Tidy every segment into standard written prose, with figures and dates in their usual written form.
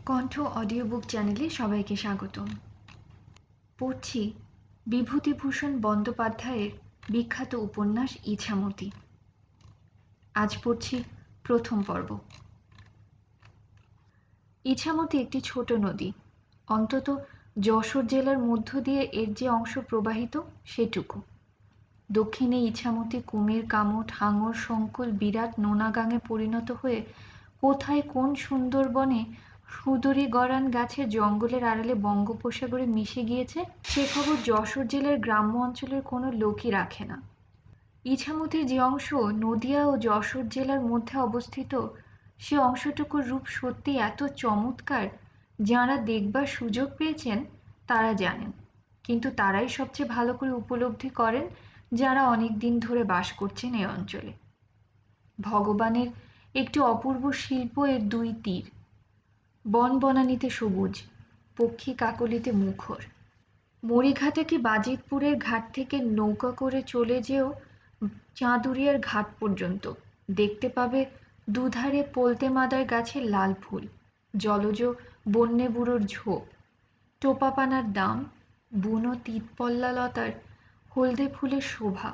কণ্ঠ audio book চ্যানেলে সবাইকে স্বাগতম। পড়ছি বিভূতিভূষণ বন্দ্যোপাধ্যায়ের বিখ্যাত উপন্যাস ইছামতি। আজ পড়ছি প্রথম পর্ব। ইছামতি একটি ছোট নদী, অন্তত যশোর জেলার মধ্য দিয়ে এর যে অংশ প্রবাহিত সেটুকু। দক্ষিণে ইছামতি কুমির কামট হাঙর সংকুল বিরাট নোনাগাঙে পরিণত হয়ে কোথায় কোন সুন্দরবনে সুদূরী গরান গাছের জঙ্গলের আড়ালে বঙ্গোপসাগরে মিশে গিয়েছে সে খবর যশোর জেলার গ্রাম্য অঞ্চলের কোনো লোকই রাখে না। ইছামতির যে অংশ নদিয়া ও যশোর জেলার মধ্যে অবস্থিত, সে অংশটুকুর রূপ সত্যি এত চমৎকার, যাঁরা দেখবার সুযোগ পেয়েছেন তারা জানেন, কিন্তু তারাই সবচেয়ে ভালো করে উপলব্ধি করেন যারা অনেক দিন ধরে বাস করছেন এই অঞ্চলে। ভগবানের একটি অপূর্ব শিল্প এর দুই তীর, বন বনানীতে সবুজ, পক্ষী কাকলিতে মুখর। মরিঘাটা কি বাজিতপুরের ঘাট থেকে নৌকা করে চলে যেও চাঁদুরিয়ার ঘাট পর্যন্ত, দেখতে পাবে দুধারে পোলতে মাদার গাছের লাল ফুল, জলজ বন্যে বুড়োর ঝোপ, টোপাপানার দাম, বুনো তিতপল্লা লতার হলদে ফুলের শোভা।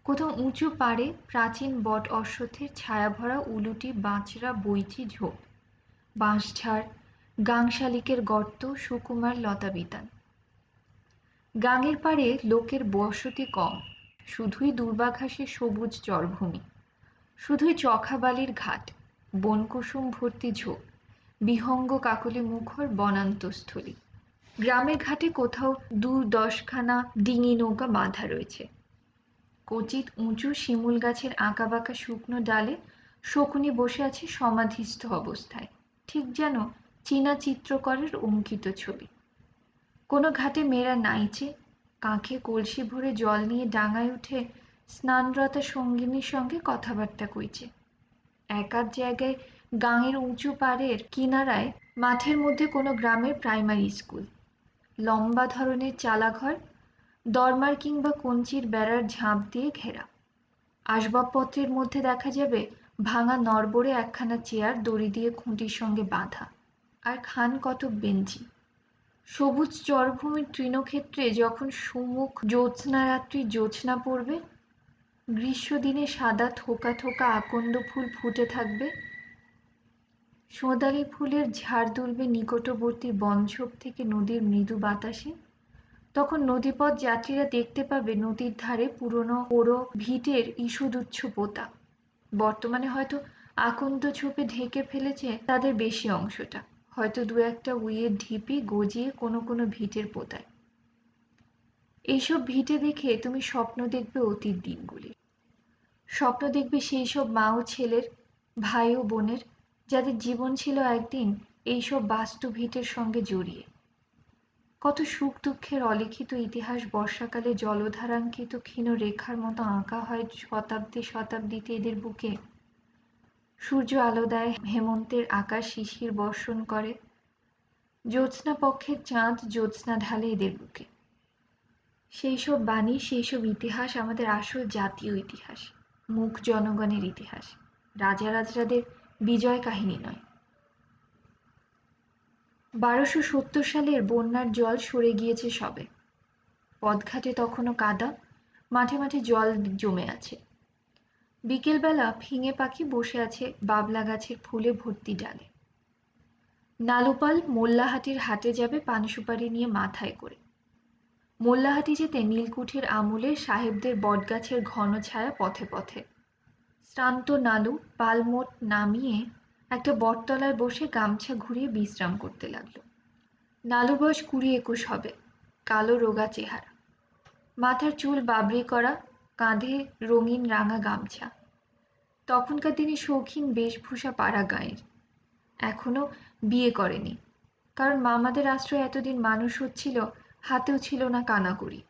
কোথাও উঁচু পাড়ে প্রাচীন বট অশ্বত্থের ছায়াভরা উলুটি বাঁচড়া বইচি ঝোপ, বাঁশঝাড়, গাংশালিকের গর্ত, সুকুমার লতাবিতান। গাঙের পাড়ে লোকের বসতি কম, শুধুই দুর্বাঘাসের সবুজ চরভূমি, শুধুই চখাবালির ঘাট, বনকুসুম ভর্তি ঝোপ, বিহঙ্গ কাকলি মুখর বনান্তস্থলী। গ্রামের ঘাটে কোথাও ২-১০খানা ডিঙি নৌকা বাঁধা রয়েছে। কচিত উঁচু শিমুল গাছের আঁকাবাঁকা শুকনো ডালে শকুনি বসে আছে সমাধিস্থ অবস্থায়, ঠিক যেন চীনা চিত্রকরের অঙ্কিত ছবি। কোনো ঘাটে মেয়েরা নাইচে, কাঁখে কলসি ভরে জল নিয়ে ডাঙায় উঠে স্নানরতা সঙ্গিনীর সঙ্গে কথাবার্তা কইছে। একাধ জায়গায় গাঙের উঁচু পাড়ের কিনারায় মাঠের মধ্যে কোনো গ্রামের প্রাইমারি স্কুল, লম্বা ধরনের চালাঘর, দরমার কিংবা কঞ্চির বেড়ার ঝাঁপ দিয়ে ঘেরা। আসবাবপত্রের মধ্যে দেখা যাবে ভাঙা নড়বড়ে একখানা চেয়ার দড়ি দিয়ে খুঁটির সঙ্গে বাঁধা, আর খান কতক বেঞ্চি। সবুজ চরভূমির তৃণক্ষেত্রে যখন সুমুখ জ্যোৎস্না রাত্রি জ্যোৎস্না পড়বে, গ্রীষ্মদিনে সাদা থোকা থোকা আকন্দ ফুল ফুটে থাকবে, সোঁদালি ফুলের ঝাড় দুলবে নিকটবর্তী বনঝোপ থেকে নদীর মৃদু বাতাসে, তখন নদীপথ যাত্রীরা দেখতে পাবে নদীর ধারে পুরনো পোড়ো ভিটের ঈষদুচ্ছ পোতা। বর্তমানে হয়তো আকন্দ ঝোপে ঢেকে ফেলেছে তাদের বেশি অংশটা, হয়তো দু একটা উইয়ের ঢিপি গজিয়ে কোনো কোনো ভিটের পোতায়। এইসব ভিটে দেখে তুমি স্বপ্ন দেখবে অতীত দিনগুলির, স্বপ্ন দেখবে সেই সব মা ও ছেলের, ভাই ও বোনের, যাদের জীবন ছিল একদিন এইসব বাস্তু ভিটের সঙ্গে জড়িয়ে। কত সুখ দুঃখের অলিখিত ইতিহাস বর্ষাকালে জলধারাঙ্কিত ক্ষীণ রেখার মতো আঁকা হয় শতাব্দী শতাব্দীতে এদের বুকে। সূর্য আলো দেয়, হেমন্তের আকাশ শিশির বর্ষণ করে, জ্যোৎস্না পক্ষের চাঁদ জ্যোৎস্না ঢালে এদের বুকে। সেই সব বাণী, সেই সব ইতিহাস আমাদের আসল জাতীয় ইতিহাস, মুখ জনগণের ইতিহাস, রাজারাজরাদের বিজয় কাহিনী নয়। ১২৭০ সালের বন্যার জল সরে গিয়েছে সবে, পদঘাটে তখনও কাদা, মাঠে মাঠে জল জমে আছে। বিকেলবেলা ফিঙে পাখি বসে আছে বাবলা গাছের ফুলে ভর্তি ডালে। নালুপাল মোল্লাহাটির হাটে যাবে পান সুপারি নিয়ে মাথায় করে। মোল্লাহাটি যেতে নীলকুঠির আমলের সাহেবদের বটগাছের ঘন ছায়া পথে পথে। শ্রান্ত নালু পালমোট নামিয়ে একটা বটতলায় বসে গামছা ঘুরিয়ে বিশ্রাম করতে লাগলো। নালুর বয়স ২০-২১ হবে, কালো রোগা চেহারা, মাথার চুল বাবরি করা, কাঁধে রঙিন রাঙা গামছা। তখনকার দিনে শৌখিন বেশভূষা পাড়া গাঁয়ের। এখনো বিয়ে করেনি, কারণ মামাদের আশ্রয়ে এতদিন মানুষ হচ্ছিল, হাতেও ছিল না কানাকড়ি।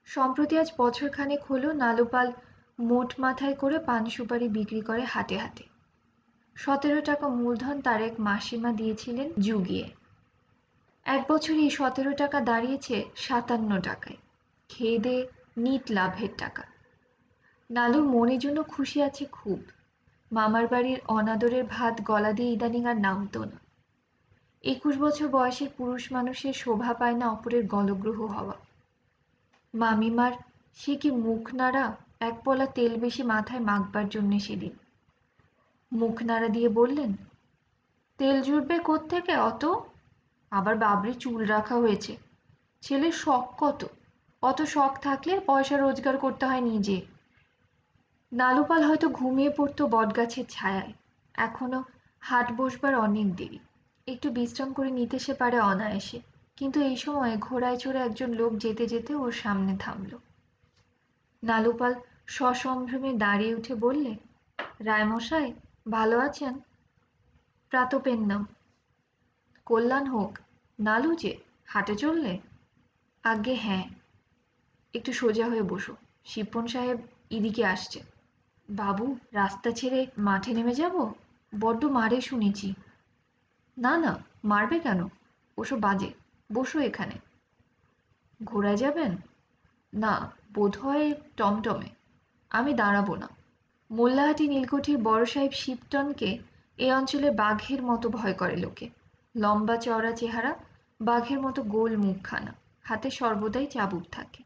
সম্প্রতি আজ বছরখানেক হলো নালুপাল মোট মাথায় করে পান সুপারি বিক্রি করে হাটে হাটে। ১৭ টাকা মূলধন তার এক মাসিমা দিয়েছিলেন জুগিয়ে। এক বছরই ১৭ টাকা দাঁড়িয়েছে ৫৭ টাকায়, খেয়ে দেয়ে নিট লাভের টাকা। নালুর মনের জন্য খুশি আছে খুব। মামার বাড়ির অনাদরের ভাত গলা দিয়ে ইদানিং আর নামতো না। 21 বছর বয়সের পুরুষ মানুষের শোভা পায় না অপরের গলগ্রহ হওয়া। মামিমার সে কি মুখ নাড়া, এক পলা তেল বেশি মাথায় মাখবার জন্যে সেদিন। মুখ নাড়া দিয়ে বললেন, তেল জুটবে কোত্থেকে অত? আবার বাবরি চুল রাখা হয়েছে। ছেলের শখ কত, অত শখ থাকলে পয়সা রোজগার করতে হয় নিজে। নালুপাল হয়তো ঘুমিয়ে পড়তো বটগাছের ছায়ায়। এখনো হাট বসবার অনেক দেরি, একটু বিশ্রাম করে নিতে সে পারে অনায়াসে। কিন্তু এই সময় ঘোড়ায় চড়ে একজন লোক যেতে যেতে ওর সামনে থামল। নালুপাল সসম্ভ্রমে দাঁড়িয়ে উঠে বললে, রায়মশাই ভালো আছেন? প্রাতপের নাম। কল্যাণ হোক। নালু যে, হাটে চললে? আজ্ঞে হ্যাঁ। একটু সোজা হয়ে বসো, শিপন সাহেব এদিকে আসছে। বাবু, রাস্তা ছেড়ে মাঠে নেমে যাব? বড্ড মারে শুনেছি। না না, মারবে কেন? ওসব বাজে, বসো এখানে। ঘোড়ায় যাবেন? না, বোধহয় টমটমে। আমি দাঁড়াবো না। মোল্লাহাটি নীলকুঠির বড় সাহেব শিপটনকে এ অঞ্চলে বাঘের মতো ভয় করে লোকে। লম্বা চওড়া চেহারা, বাঘের মতো গোল মুখখানা, হাতে সর্বদাই চাবুক থাকে।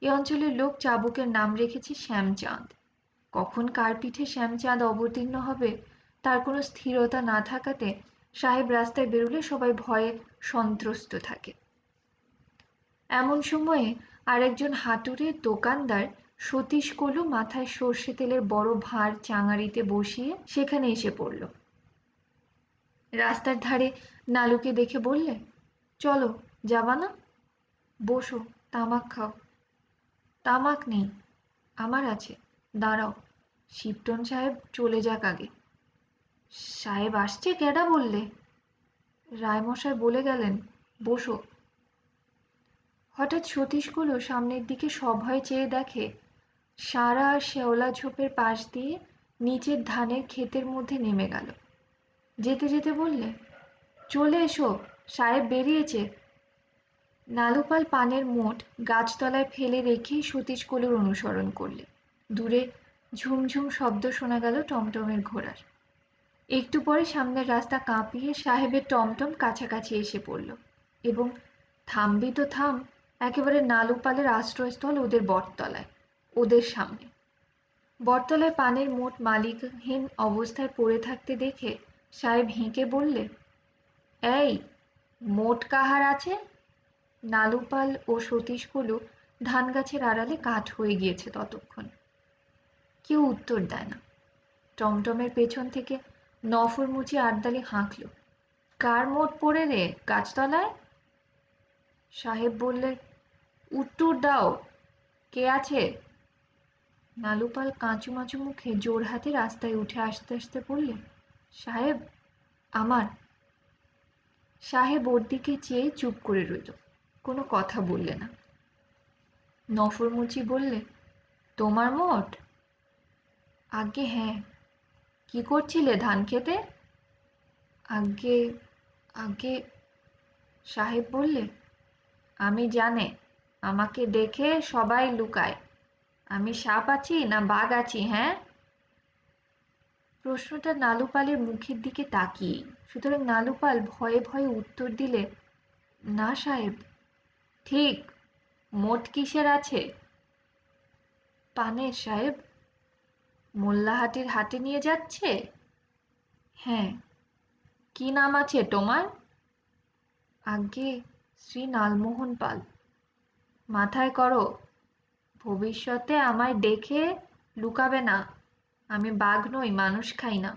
এ অঞ্চলের লোক চাবুকের নাম রেখেছে শ্যামচাঁদ। কখন কার পিঠে শ্যামচাঁদ অবতীর্ণ হবে তার কোনো স্থিরতা না থাকাতে সাহেব রাস্তায় বেরোলে সবাই ভয়ে সন্ত্রস্ত থাকে। এমন সময়ে আরেকজন হাতুড়ের দোকানদার সতীশ কলু মাথায় সর্ষে তেলের বড় ভাঁড় চাঙারিতে বসিয়ে সেখানে এসে পড়ল। রাস্তার ধারে নালুকে দেখে বললে, চলো, যাবা না? বসো, তামাক খাও। তামাক নেই, আমার আছে, দাঁড়াও, শিপটন সাহেব চলে যাক আগে। সাহেব আসছে কেডা বললে? রায়মশাই বলে গেলেন, বসো। হঠাৎ সতীশগুলো সামনের দিকে সভয়ে চেয়ে দেখে সারা শেওলা ঝোপের পাশ দিয়ে নিচের ধানের ক্ষেতের মধ্যে নেমে গেল। যেতে যেতে বললে, চলে এসো, সাহেব বেরিয়েছে। নালুপাল পানের মোট গাছতলায় ফেলে রেখেই সতীশগুলোর অনুসরণ করলে। দূরে ঝুমঝুম শব্দ শোনা গেল টমটমের ঘোড়ার। একটু পরে সামনের রাস্তা কাঁপিয়ে সাহেবের টমটম কাছাকাছি এসে পড়ল এবং থামবি তো থাম, একেবারে নালুপালের আশ্রয়স্থল ওদের বটতলায়, ওদের সামনে। বটতলায় পানের মোট মালিকহীন অবস্থায় পড়ে থাকতে দেখে সাহেব হেঁকে বললে, এই মোট কাহার আছে? নালুপাল ও সতীশগুলো ধান গাছের আড়ালে কাঠ হয়ে গিয়েছে ততক্ষণ। কেউ উত্তর দেয় না। টমটমের পেছন থেকে নফর মুচি আড়দালি হাঁকল, কার মোট পড়ে রে গাছতলায়? সাহেব বললে, উত্তর দাও, কে আছে? নালুপাল কাঁচুমাচু মুখে জোর হাতে রাস্তায় উঠে আসতে আসতে বললে, সাহেব আমার। সাহেব ওর দিকে চেয়ে চুপ করে রইল, কোনো কথা বললে না। নফরমুচি বললে, তোমার মোট? আজ্ঞে হ্যাঁ। কি করছিলে ধান খেতে? আজ্ঞে আজ্ঞে। সাহেব বললে, আমি জানে, আমাকে দেখে সবাই লুকায়। আমি সাপ আছি না বাঘ আছি, হ্যাঁ? প্রশ্নটা নালুপালের মুখের দিকে তাকিয়ে, সুতরাং নালুপাল ভয়ে ভয়ে উত্তর দিলে, না সাহেব। ঠিক, মোট কিসের আছে? পানের সাহেব। মোল্লাহাটির হাটে নিয়ে যাচ্ছে? হ্যাঁ। কি নাম আছে তোমার? আজ্ঞে শ্রী নালমোহন পাল। মাথায় করো, ভবিষ্যতে আমায় দেখে লুকাবে না। আমি বাঘ নই, মানুষ খাই না।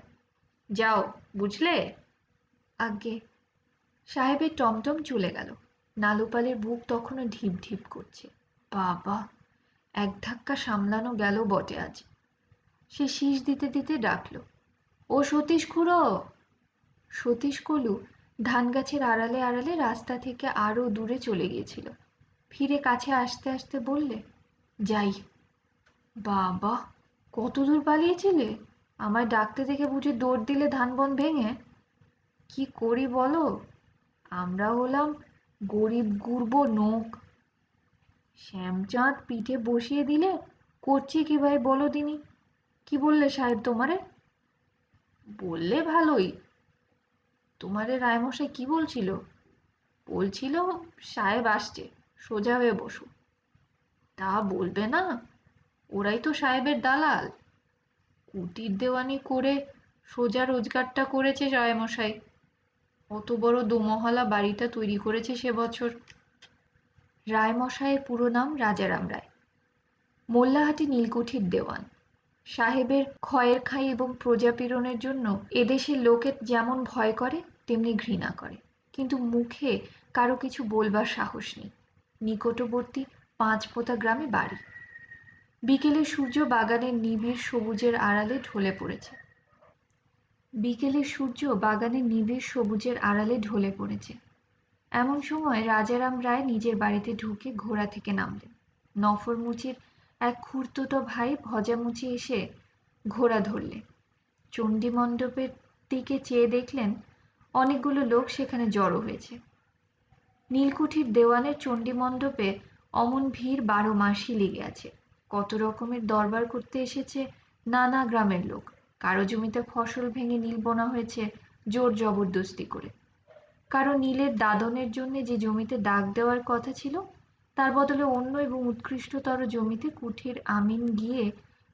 যাও, বুঝলে? আজ্ঞে। সাহেবের টমটম চলে গেল। নালুপালের বুক তখনও ঢিপ ঢিপ করছে। বাবা, এক ধাক্কা সামলানো গেল বটে আজ। সে শীষ দিতে দিতে ডাকল, ও সতীশ খুড়ো। সতীশ কলু ধান গাছের আড়ালে আড়ালে রাস্তা থেকে আরো দূরে চলে গিয়েছিল। ফিরে কাছে আসতে আসতে বললে, যাই। বাবা, কত দূর পালিয়েছিলে? আমায় ডাকতে দেখে বুঝে দৌড় দিলে ধান বন ভেঙে? কি করি বলো, আমরা হলাম গরিব গুরবো নোক। শ্যামচাঁদ পিঠে বসিয়ে দিলে করছি কি ভাই বলো দিনি। কি বললে সাহেব তোমারে? বললে ভালোই। তোমারে রায়মশাই কি বলছিল? বলছিল সাহেব আসছে, সোজা হয়ে বসো। তা বলবে না, ওরাই তো সাহেবের দালাল। কুটির দেওয়ানি করে সোজা রোজগারটা করেছে রায়মশাই। অত বড় দোমহলা বাড়িটা তৈরি করেছে সে বছর। রায়মশাইয়ের পুরো নাম রাজারাম রায়, মোল্লাহাটি নীলকুঠির দেওয়ান। সাহেবের খয়ের খাই এবং প্রজাপীড়নের জন্য এদেশের লোকে যেমন ভয় করে তেমনি ঘৃণা করে, কিন্তু মুখে কারো কিছু বলবার সাহস নেই। নিকটবর্তী পাঁচপোতা গ্রামে বাড়ি। বিকেলে সূর্য বাগানের নিবিড় সবুজের আড়ালে ঢলে পড়েছে। ঢলে পড়েছে এমন সময় রাজারাম রায় নিজের বাড়িতে ঢুকে ঘোড়া থেকে নামলেন। নফরমুচির এক খুড়তুতো ভাই ভজামুচি এসে ঘোড়া ধরলে। চণ্ডী মণ্ডপের দিকে চেয়ে দেখলেন অনেকগুলো লোক সেখানে জড়ো হয়েছে। নীলকুঠির দেওয়ানের চণ্ডী মণ্ডপে অমন ভিড় 12 মাসই লেগে আছে। কত রকমের দরবার করতে এসেছে নানা গ্রামের লোক। কারো জমিতে ফসল ভেঙে নীল বোনা হয়েছে জোর জবরদস্তি করে। কারো নীলের দাদনের জন্য যে জমিতে দাগ দেওয়ার কথা ছিল তার বদলে অন্য এবং উৎকৃষ্টতর জমিতে কুঠির আমিন গিয়ে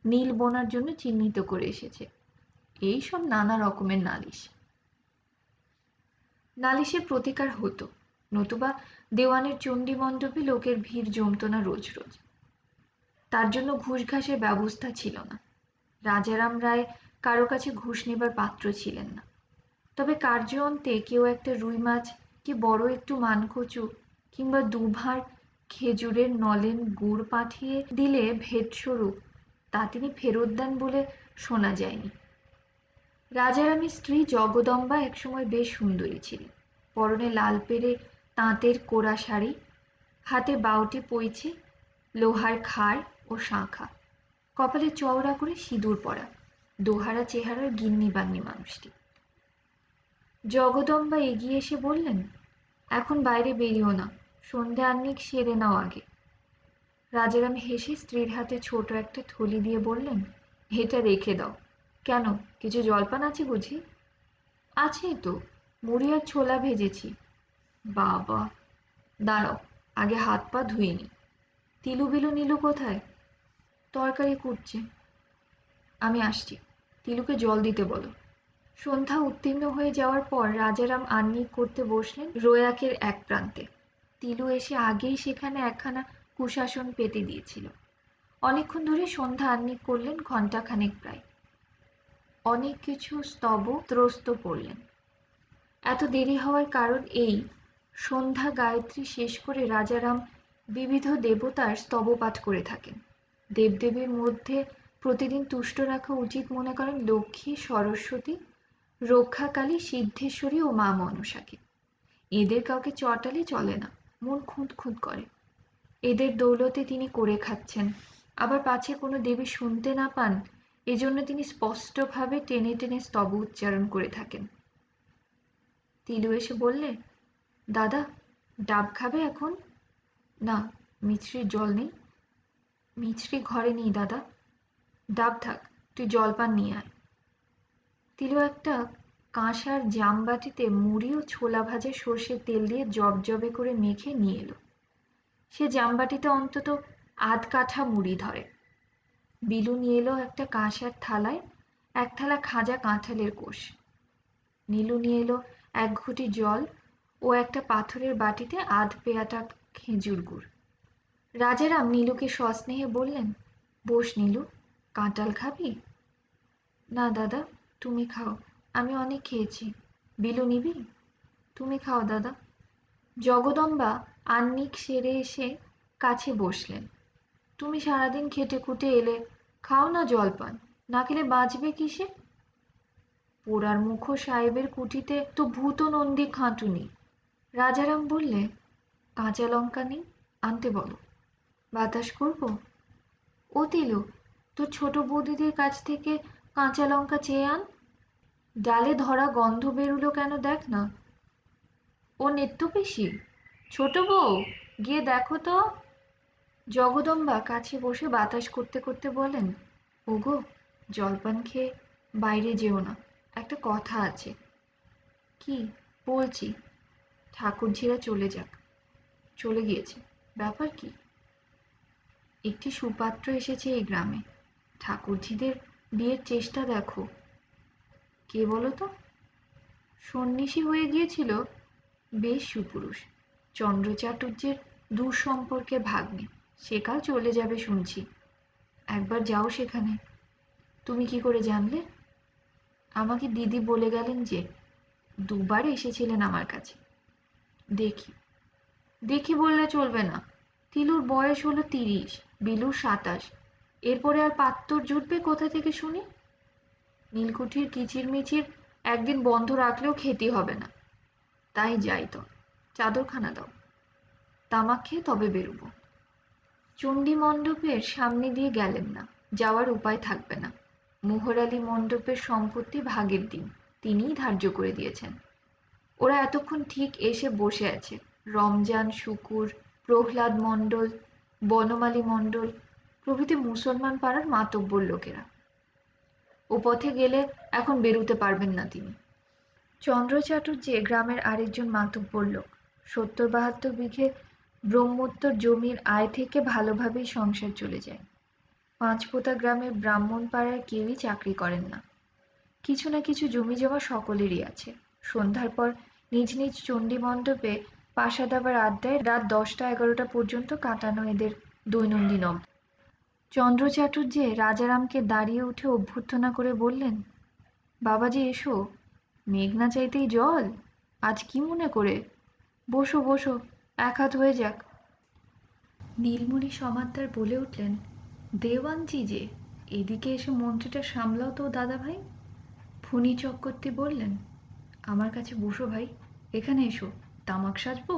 নীল বোনার জন্য চিহ্নিত করে এসেছে। এই সব নানা রকমের নালিশের প্রতিকার হতো, নতুবা দেওয়ানের চণ্ডী মণ্ডপে লোকের ভিড় জমত না রোজ রোজ। তার জন্য ঘুষ ঘাসের ব্যবস্থা ছিল না। রাজারাম রায় কারো কাছে ঘুষ নেবার পাত্র ছিলেন না। তবে কার্য অন্তে কেউ একটা রুই মাছ কি বড় একটু মানকচু কিংবা দুভার খেজুরের নলেন গুড় পাঠিয়ে দিলে ভেটস্বরূপ তা তিনি ফেরত দেন বলে শোনা যায়নি। রাজারামের স্ত্রী জগদম্বা একসময় বেশ সুন্দরী ছিলেন। পরনে লাল পেরে তাঁতের কোরা শাড়ি, হাতে বাউটি পইছে, লোহার খাড় ও শাঁখা, কপালে চওড়া করে সিঁদুর পরা, দোহারা চেহারার গিন্নি বান্নি মানুষটি। জগদম্বা এগিয়ে এসে বললেন, এখন বাইরে বেরিও না, সন্ধে আহ্নিক সেরে নাও আগে। রাজারাম হেসে স্ত্রীর হাতে ছোট একটা থলি দিয়ে বললেন, এটা রেখে দাও। কেন, কিছু জলপান আছে বুঝি? আছেই তো, মুড়ি আর ছোলা ভেজেছি। বাবা, দাঁড়াও, আগে হাত পা ধুয়ে নি। তিলু বিলু নীলু কোথায়? তরকারি কুটছে। আমি আসছি, তিলুকে জল দিতে বলো। সন্ধ্যা উত্তীর্ণ হয়ে যাওয়ার পর রাজারাম আহ্নিক করতে বসলেন রোয়াকের এক প্রান্তে। তিলু এসে আগেই সেখানে একখানা কুশাসন পেতে দিয়েছিল। অনেকক্ষণ ধরে সন্ধ্যা আহ্নিক করলেন, ঘণ্টাখানেক প্রায়। অনেক কিছু স্তব পড়লেন। এত দেরি হওয়ার কারণ এই, সন্ধ্যা গায়ত্রী শেষ করে রাজারাম বিবিধ দেবতার স্তব পাঠ করে থাকেন। দেবদেবীর মধ্যে প্রতিদিন তুষ্ট রাখা উচিত মনে করেন লক্ষ্মী, সরস্বতী, রক্ষাকালী, সিদ্ধেশ্বরী ও মা মনসাকে। এদের কাউকে চটালে চলে না, মন খুঁত খুঁত করে। এদের দৌলতে তিনি করে খাচ্ছেন। আবার পাছে কোনো দেবী শুনতে না পান এজন্য তিনি স্পষ্টভাবে টেনে টেনে স্তব উচ্চারণ করে থাকেন। তিলু এসে বললে, দাদা, ডাব খাবে এখন? না, মিছরির জল নেই। মিছরি ঘরে নেই দাদা। ডাব থাক, তুই জলপান নিয়ে আয়। তিলু একটা কাঁসার জামবাটিতে মুড়ি ও ছোলা ভাজা সর্ষের তেল দিয়ে জবজবে করে মেখে নিয়ে এলো। সে জামবাটিতে অন্তত আধ কাঠা মুড়ি ধরে। বিলু নিয়ে এলো একটা কাঁসার থালায় এক থালা খাজা কাঁঠালের কোষ। নীলু নিয়ে এলো এক ঘটি জল ও একটা পাথরের বাটিতে আধ পেয়াটা খেজুর গুড়। রাজারাম নীলুকে সস্নেহে বললেন, বস নীলু, কাঁঠাল খাবি? না দাদা, তুমি খাও, আমি অনেক খেয়েছি। বিলু নিবি? তুমি খাও দাদা। জগদম্বা আহ্নিক সেরে এসে কাছে বসলেন। তুমি সারাদিন খেটে খুটে এলে, খাও না জলপান, না খেলে বাঁচবে কিসে? পোড়ার মুখো সাহেবের কুঠিতে তো ভূত নন্দী খাঁটুনি। রাজারাম বললে, কাঁচা লঙ্কা নেই, আনতে বলো। বাতাস করব? ও তিলু, তোর ছোট বৌদিদের কাছ থেকে কাঁচা লঙ্কা চেয়ে আন। ডালে ধরা গন্ধ বেরুলো কেন দেখ না। ও নেত্যবেশী? ছোট বউ, গিয়ে দেখো তো। জগদম্বা কাছে বসে বাতাস করতে করতে বলেন, ওগো, জলপান খেয়ে বাইরে যেও না, একটা কথা আছে। কি? বলছি, ঠাকুরঝিরা চলে যাক। চলে গিয়েছে? ব্যাপার কি? একটি সুপাত্র এসেছে এই গ্রামে। ঠাকুরঝিদের বিয়ের চেষ্টা দেখো। কে বলো তো? সন্ন্যাসী হয়ে গিয়েছিল, বেশ সুপুরুষ, চন্দ্র চাটুর্যের দূর সম্পর্কে ভাগ্নে। সেকাল চলে যাবে শুনছি। একবার যাও সেখানে। তুমি কি করে জানলে? আমাকে দিদি বলে গেলেন যে দুবার এসেছিলেন আমার কাছে। দেখি দেখি বললে চলবে না। তিলুর বয়স হলো 30, বিলুর 27। এরপরে আর পাত্তর জুটবে কোথা থেকে শুনি? নীলকুঠির কিচিরমিচির একদিন বন্ধ রাখলেও ক্ষতি হবে না। তাই যাই তো। চাদরখানা দাও। তামাক খেয়ে তবে বেরোবো। চণ্ডী মণ্ডপের সামনে দিয়ে গেলেন না, যাওয়ার উপায় থাকবে না। মোহর আলী মণ্ডপের সম্পত্তি ভাগের দিন তিনিই ধার্য করে দিয়েছেন। ওরা এতক্ষণ ঠিক এসে বসে আছে। রমজান, শুকুর, প্রহ্লাদ মণ্ডল, বনমালী মণ্ডল প্রভৃতি মুসলমান পাড়ার মাতব্বর লোকেরা। ও পথে গেলে এখন বেরুতে পারবেন না তিনি। চন্দ্র চাটুর্যে গ্রামের আরেকজন মাতব্বর লোক। 70-72 বিঘে ব্রহ্মোত্তর জমির আয় থেকে ভালোভাবেই সংসার চলে যায়। পাঁচপোতা গ্রামের ব্রাহ্মণ পাড়ার কেউই চাকরি করেন না। কিছু না কিছু জমি জমা সকলেরই আছে। সন্ধ্যার পর নিজ নিজ চণ্ডী মণ্ডপে পাশা দাবার আড্ডায় রাত 10টা-11টা পর্যন্ত কাটানো এদের দৈনন্দিন অভ্যাস। চন্দ্র চাটুর্যে রাজারামকে দাঁড়িয়ে উঠে অভ্যর্থনা করে বললেন, বাবাজি এসো। মেঘ না চাইতেই জল? আজ কি মনে করে? বসো বসো, এক হাত হয়ে যাক। নীলমণি সমাদ্দার বলে উঠলেন, দেওয়ানজি যে, এদিকে এসে মন্ত্রীটা সামলাও তো দাদা ভাই। ফণী চক্রবর্তী বললেন, আমার কাছে বসো ভাই, এখানে এসো, তামাক সাজবো?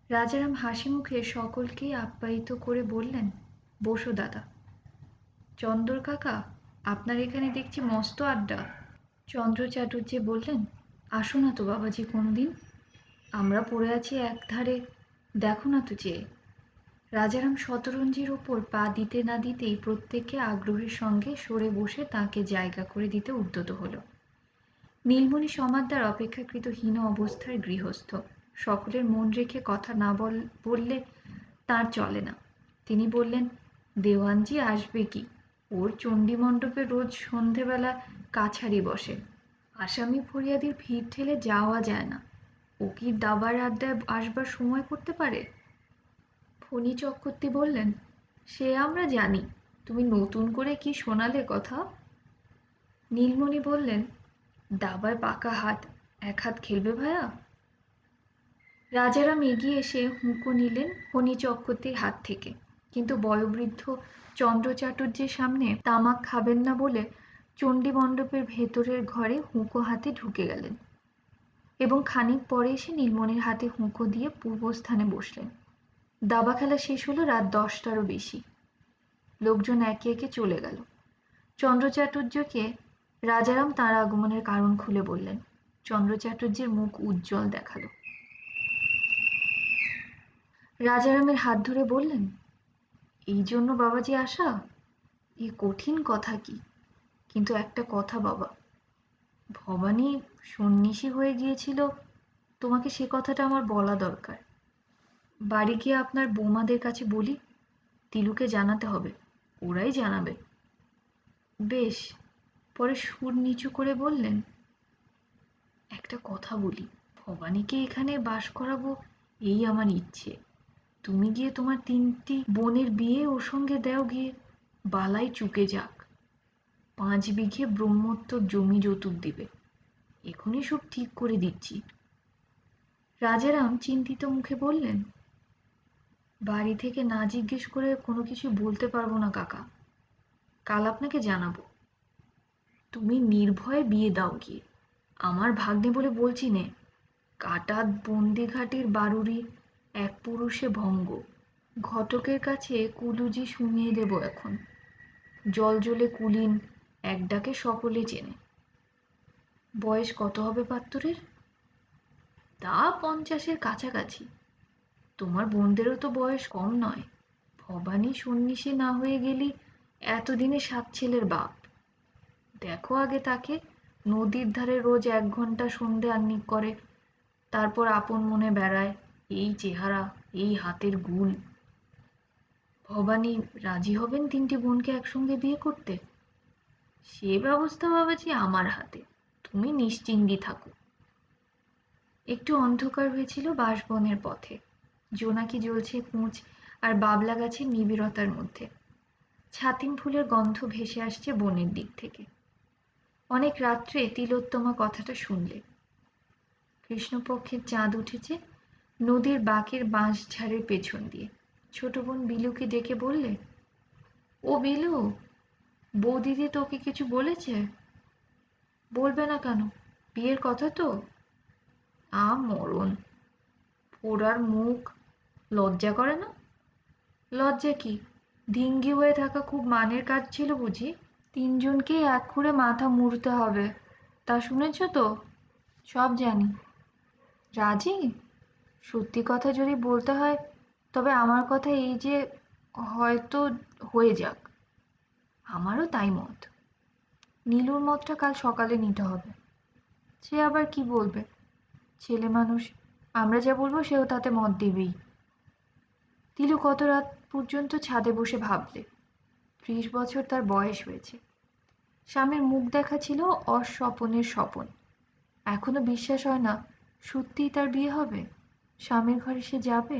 রাজারাম হাসি মুখে সকলকেই আপ্যায়িত করে বললেন, বসো দাদা। চন্দর কাকা, আপনার এখানে দেখছি মস্ত আড্ডা। চন্দ্র চাটুর্যে বললেন, আসো না তো বাবাজি কোনোদিন। আমরা পড়ে আছি একধারে, দেখো না তো চেয়ে। রাজারাম শতরঞ্জির ওপর পা দিতে না দিতেই প্রত্যেককে আগ্রহের সঙ্গে সরে বসে তাকে জায়গা করে দিতে উদ্যত হলো। নীলমণি সমাদ্দার অপেক্ষাকৃত হীন অবস্থার গৃহস্থ। সকলের মন রেখে কথা না বললে তার চলে না। তিনি বললেন, দেওয়ানজি আসবে কি? ওর চণ্ডী মণ্ডপে রোজ সন্ধেবেলা কাছারি বসে। আসামি ফরিয়াদির ভিড় ঠেলে যাওয়া যায় না। ও কি দাবার আড্ডায় আসবার সময় করতে পারে? ফণী চক্রবর্তী বললেন, সে আমরা জানি, তুমি নতুন করে কি শোনালে কথা? নীলমণি বললেন, দাবার পাকা হাত, এক হাত খেলবে ভায়া? রাজারাম এগিয়ে এসে হুঁকো নিলেন ফণী চক্রবর্তীর হাত থেকে, কিন্তু বয়োবৃদ্ধ চন্দ্র চাটুর্যের সামনে তামাক খাবেন না বলে চণ্ডী মণ্ডপের ভেতরের ঘরে হুঁকো হাতে ঢুকে গেলেন এবং খানিক পরে এসে নীলমণির হাতে হুঁকো দিয়ে পূর্বস্থানে বসলেন। দাবা খেলা শেষ হলো রাত 10টারও বেশি। লোকজন একে একে চলে গেল। চন্দ্র চাটুর্যকে রাজারাম তাঁর আগমনের কারণ খুলে বললেন। চন্দ্র চাটুর্যের মুখ উজ্জ্বল দেখালো। রাজারামের হাত ধরে বললেন, এই জন্য বাবাজি আসা? এ কঠিন কথা কি? কিন্তু একটা কথা বাবা, ভবানী সন্ন্যাসী হয়ে গিয়েছিল, তোমাকে সে কথাটা আমার বলা দরকার। বাড়ি গিয়ে আপনার বৌমাদের কাছে বলি, তিলুকে জানাতে হবে, ওরাই জানাবে। বেশ। পরে সুর নিচু করে বললেন, একটা কথা বলি, ভবানীকে এখানে বাস করাবো, এই আমার ইচ্ছে। তুমি গিয়ে তোমার 3টি বোনের বিয়ে ওর সঙ্গে দাও গিয়ে, বালাই চুকে যাক। 5 বিঘে ব্রহ্মোত্তর জমি যৌতুক দিবে। এখনই সব ঠিক করে দিচ্ছি। রাজারাম চিন্তিত মুখে বললেন, বাড়ি থেকে না জিজ্ঞেস করে কোনো কিছু বলতে পারবো না কাকা, কাল আপনাকে জানাবো। তুমি নির্ভয়ে বিয়ে দাও গিয়ে, আমার ভাগ্নে বলে বলছি নে। কাটাত বন্দিঘাটির বারুরি এক পুরুষে ভঙ্গ। ঘটকের কাছে কুলুজি শুনিয়ে দেব এখন। জল জ্বলে কুলীন, এক ডাকে সকলে চেনে। বয়স কত হবে পাত্তরের? তা 50-এর কাছাকাছি। তোমার বোনদেরও তো বয়স কম নয়। ভবানী সন্ন্যাসী না হয়ে গেলি এতদিনে 7 ছেলের বাপ। দেখো আগে তাকে, নদীর ধারে রোজ 1 ঘন্টা সন্ধে আহ্নিক করে, তারপর আপন মনে বেড়ায়। এই চেহারা, এই হাতের গুল। ভবানী রাজি হবেন 3টি বোনকে একসঙ্গে বিয়ে করতে? সে ব্যবস্থা বাবাজি আমার হাতে, তুমি নিশ্চিন্তি থাকো। একটু অন্ধকার হয়েছিল বাঁশবনের পথে। জোনাকি জ্বলছে কুঁচ আর বাবলা গাছের নিবিড়তার মধ্যে। ছাতিম ফুলের গন্ধ ভেসে আসছে বনের দিক থেকে। অনেক রাত্রে তিলোত্তমা কথাটা শুনলে। কৃষ্ণপক্ষের চাঁদ উঠেছে নদীর বাঁকের বাঁশঝাড়ের পেছন দিয়ে। ছোট বোন বিলুকে ডেকে বললে, ও বিলু, বৌদিদি তোকে কিছু বলেছে? বলবে না কেন, বিয়ের কথা তো। মরণ, পোড়ার মুখ, লজ্জা করে না? লজ্জা কি, ধিঙ্গি হয়ে থাকা খুব মানের কাজ ছিল বুঝি? 3জনকেই এক করে মাথা মুড়তে হবে, তা শুনেছ তো? সব জানি। রাজি? সত্যি কথা যদি বলতে হয়, তবে আমার কথা এই যে, হয়তো হয়ে যাক। আমারও তাই মত। নীলুর মতটা কাল সকালে নিতে হবে। সে আবার কি বলবে? ছেলে মানুষ, আমরা যা বলবো সেও তাতে মত দেবেই। তিলু কত রাত পর্যন্ত ছাদে বসে ভাবলে। 30 বছর তার বয়স হয়েছে। স্বামীর মুখ দেখা ছিল অস্বপনের স্বপন। এখনো বিশ্বাস হয় না সত্যিই তার বিয়ে হবে, স্বামীর ঘরে সে যাবে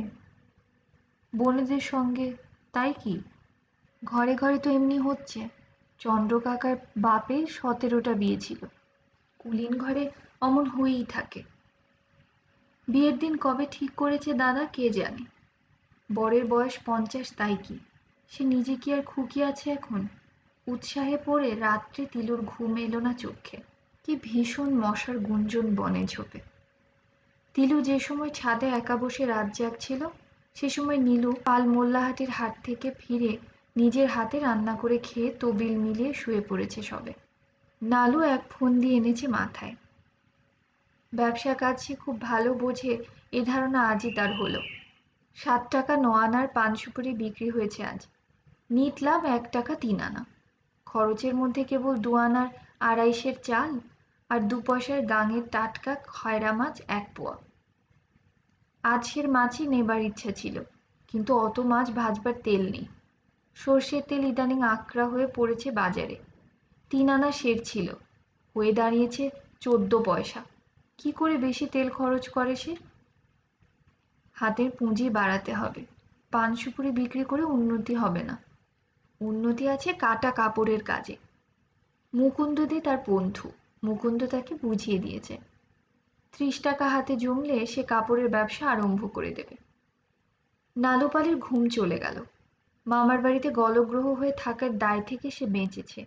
বোনেদের সঙ্গে। তাই কি? ঘরে ঘরে তো এমনি হচ্ছে। চন্দ্র কাকার বাপের 17টা বিয়ে ছিল। কুলীন ঘরে অমন হয়েই থাকে। বিয়ের দিন কবে ঠিক করেছে দাদা কে জানে। বরের বয়স 50, তাই কি? সে নিজে কি আর খুকি আছে এখন? উৎসাহে পড়ে রাত্রে তিলুর ঘুম এলো না চোখে। কি ভীষণ মশার গুঞ্জন বনে ঝোপে। তিলু যে সময় ছাদে একা বসে রাত জাগছিল, সে সময় নীলু পাল মোল্লাহাটির হাট থেকে ফিরে নিজের হাতে রান্না করে খেয়ে তবিল মিলিয়ে শুয়ে পড়েছে সবে। নালু এক ফোন দিয়ে এনেছে মাথায়। ব্যবসা কাজ সে খুব ভালো বোঝে, এ ধারণা আজই তার হলো। 7 টাকা 9 আনার পান সুপুরি বিক্রি হয়েছে আজ। নিট লাভ 1 টাকা 3 আনা। খরচের মধ্যে কেবল 2 আনার 2.5 চাল আর 2 পয়সার গাঙের টাটকা খয়রা মাছ 1 পোয়া। আজকের মাছই নেবার ইচ্ছা ছিল, কিন্তু অত মাছ ভাজবার তেল নেই। সর্ষের তেল ইদানিং আকড়া হয়ে পড়েছে বাজারে। 3 আনা সের ছিল, হয়ে দাঁড়িয়েছে 14 পয়সা। কি করে বেশি তেল খরচ করে সে? হাতের পুঁজি বাড়াতে হবে। পান সুপুরি বিক্রি করে উন্নতি হবে না। উন্নতি আছে কাটা কাপড়ের কাজে। মুকুন্দদি তার বন্ধু, মুকুন্দ তাকে বুঝিয়ে দিয়েছে। 30 টাকা হাতে জমলে সে কাপড়ের ব্যবসা আরম্ভ করে দেবে। নালুপালির ঘুম চলে গেল। মামার বাড়িতে গলগ্রহ হয়ে থাকার দায় থেকে সে বেঁচেছে।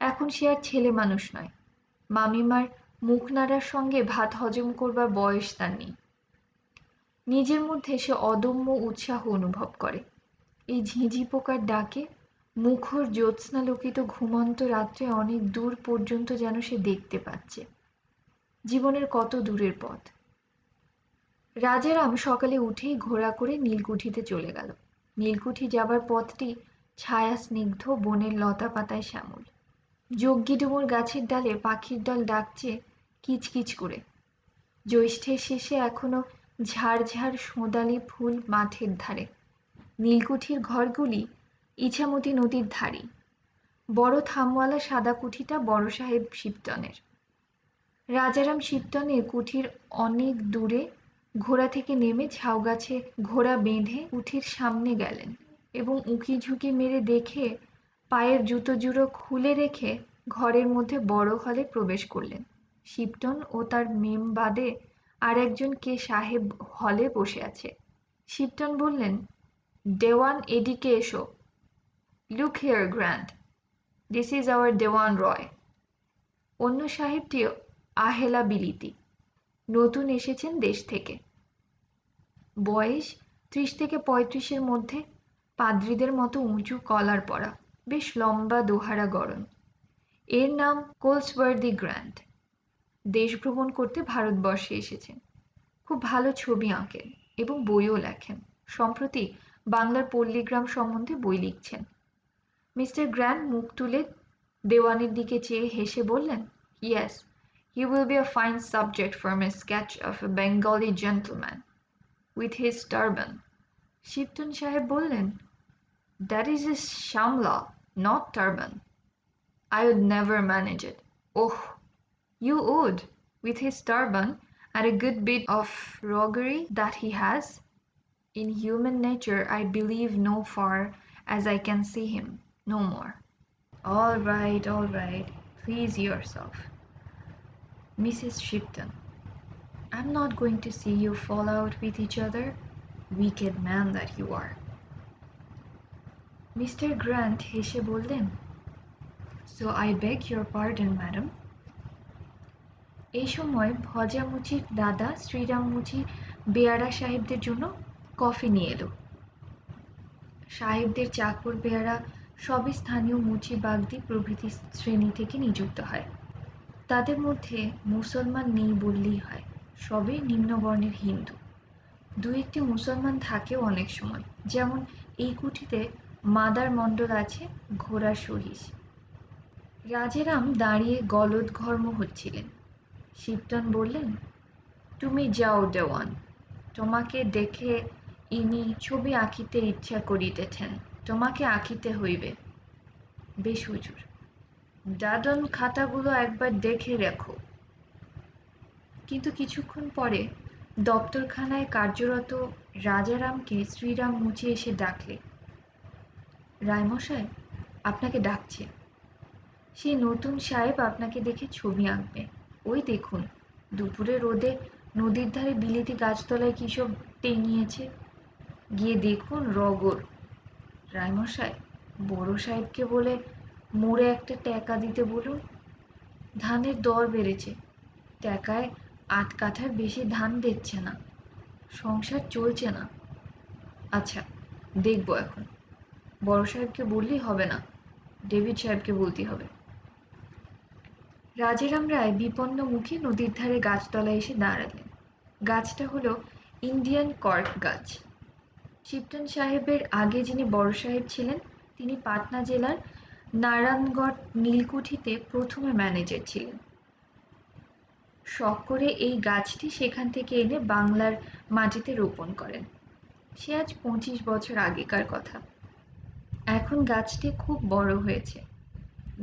এখন সে আর ছেলে মানুষ নয়। মামিমার মুখ নাড়ার সঙ্গে ভাত হজম করবার বয়স তার নেই। নিজের মধ্যে সে অদম্য উৎসাহ অনুভব করে। এই ঝিঁঝি পোকার ডাকে মুখর জ্যোৎস্নালোকিত ঘুমন্ত রাত্রে অনেক দূর পর্যন্ত যেন সে দেখতে পাচ্ছে। জীবনের কত দূরের পথ। রাজারাম সকালে উঠেই ঘোড়া করে নীলকুঠিতে চলে গেল। নীলকুঠি যাবার পথটি ছায়া স্নিগ্ধ বনের লতা পাতায় শ্যামল। যজ্ঞিডুমুর গাছের ডালে পাখির দল ডাকছে কিচকিচ করে। জ্যৈষ্ঠের শেষে এখনো ঝাড় ঝাড় সোঁদালি ফুল মাঠের ধারে। নীলকুঠির ঘরগুলি ইছামতি নদীর ধারে। বড় থামওয়ালা সাদা কুঠিটা বড় সাহেব শিবটনের। রাজারাম শিবটনের কুঠির অনেক দূরে ঘোড়া থেকে নেমে ঝাউ গাছে ঘোড়া বেঁধে কুঠির সামনে গেলেন এবং উঁকি ঝুঁকি মেরে দেখে পায়ের জুতো জুড়ো খুলে রেখে ঘরের মধ্যে বড় হলে প্রবেশ করলেন। শিবটন ও তার মেম বাদে আর একজন কে সাহেব হলে বসে আছে। শিবটন বললেন, দেওয়ান এদিকে এসো। Look here grand, this is our Dewan Roy. অন্য সাহেবটি আহেলা বিলিতি, নতুন এসেছেন দেশ থেকে। বয়স 30 থেকে 35-এর মধ্যে, পাদ্রীদের মতো উঁচু কলার পরা, বেশ লম্বা দোহারা গড়ন। এর নাম কোলসওয়ার্দি গ্র্যান্ট। দেশ ভ্রমণ করতে ভারতবর্ষে এসেছেন। খুব ভালো ছবি আঁকেন এবং বইও লেখেন। সম্প্রতি বাংলার পল্লীগ্রাম সম্বন্ধে বই লিখছেন। মিস্টার গ্র্যান্ট মুখ তুলে দেওয়ানের দিকে চেয়ে হেসে বললেন, Yes, he will be a fine subject for my sketch of a Bengali gentleman with his turban. শিবটন সাহেব বললেন, That is a shamla, not turban. I would never manage it. Oh, you would, with his turban and a good bit of roguery that he has. In human nature I believe no far as I can see him, no more. All right, please yourself. Mrs. Shipton, I'm not going to see you fall out with each other, wicked man that you are. Mr. Grant হেসে বললেন, So I beg your pardon, madam. এই সময় ভজা মুচির দাদা শ্রীরাম মুচি বেয়ারা সাহেবদের জন্য কফি নিয়ে এলো। সাহেবদের চাকর বেয়ারা সবই স্থানীয় মুচি বাগদি প্রভৃতি শ্রেণী থেকে নিযুক্ত হয়। তাদের মধ্যে মুসলমান নেই বললেই হয়, সবই নিম্নবর্ণের হিন্দু। দু একটি মুসলমান থাকেও অনেক সময়, যেমন এই কুঠিতে মাদার মণ্ডল আছে, ঘোড়ার সহিস। রাজেরাম দাঁড়িয়ে গলদঘর্ম হচ্ছিলেন। শিবটন বললেন, তুমি যাও দেওয়ান, তোমাকে দেখে ইনি ছবি আঁকিতে ইচ্ছা করিতেছেন, তোমাকে আঁকিতে হইবে। বেশ হুজুর, দাদন খাতাগুলো একবার দেখে রেখো। কিন্তু কিছুক্ষণ পরে দপ্তরখানায় কার্যরত রাজারামকে শ্রীরাম মুচি এসে ডাকলে, রায়মশাই আপনাকে ডাকছে। সেই নতুন সাহেব আপনাকে দেখে ছবি আঁকবে। ওই দেখুন, দুপুরে রোদে নদীর ধারে বিলেতি গাছতলায় কী সব টেঙিয়েছে, গিয়ে দেখুন রগর। রায়মশাই, বড় সাহেবকে বলে মোড়ে একটা ট্যাকা দিতে বলুন। ধানের দর বেড়েছে, ট্যাকায় ৮ কাঠার বেশি ধান দিচ্ছে না, সংসার চলছে না। আচ্ছা, দেখব এখন। বড় সাহেবকে বললেই হবে না, ডেভিড সাহেবকে বলতে হবে। রাজারাম রায় বিপন্ন মুখে নদীর ধারে গাছতলায় এসে দাঁড়ালেন। গাছটা হলো ইন্ডিয়ান কর্ক গাছ। শিবটন সাহেবের আগে যিনি বড় সাহেব ছিলেন, তিনি পাটনা জেলার নারায়ণগড় নীলকুঠিতে প্রথমে ম্যানেজার ছিলেন। শখ করে এই গাছটি সেখান থেকে এনে বাংলার মাটিতে রোপণ করেন। সে আজ 25 বছর আগেকার কথা। এখন গাছটি খুব বড় হয়েছে,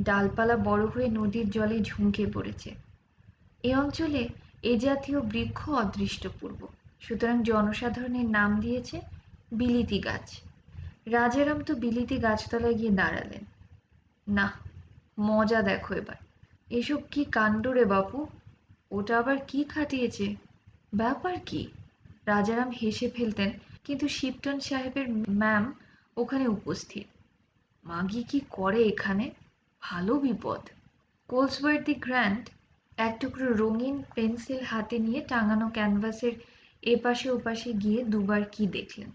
ডালপালা বড় হয়ে নদীর জলে ঝুঁকে পড়েছে। এ অঞ্চলে এ জাতীয় বৃক্ষ অদৃষ্টপূর্ব, সুতরাং জনসাধারণের নাম দিয়েছে বিলিতি গাছ। রাজারাম তো বিলিতি গাছতলায় গিয়ে দাঁড়ালেন। না, মজা দেখো এবার। এসব কি কাণ্ড রে বাপু, ওটা আবার কি খাটিয়েছে, ব্যাপার কি? রাজারাম হেসে ফেলতেন, কিন্তু শিবটন সাহেবের ম্যাম ওখানে উপস্থিত। মাগি কি করে এখানে, ভালো বিপদ। কোলসওয়ার্দি গ্র্যান্ট এক টুকরো রঙিন পেন্সিল হাতে নিয়ে টাঙানো ক্যানভাসের এপাশে ওপাশে গিয়ে দুবার কি দেখলেন।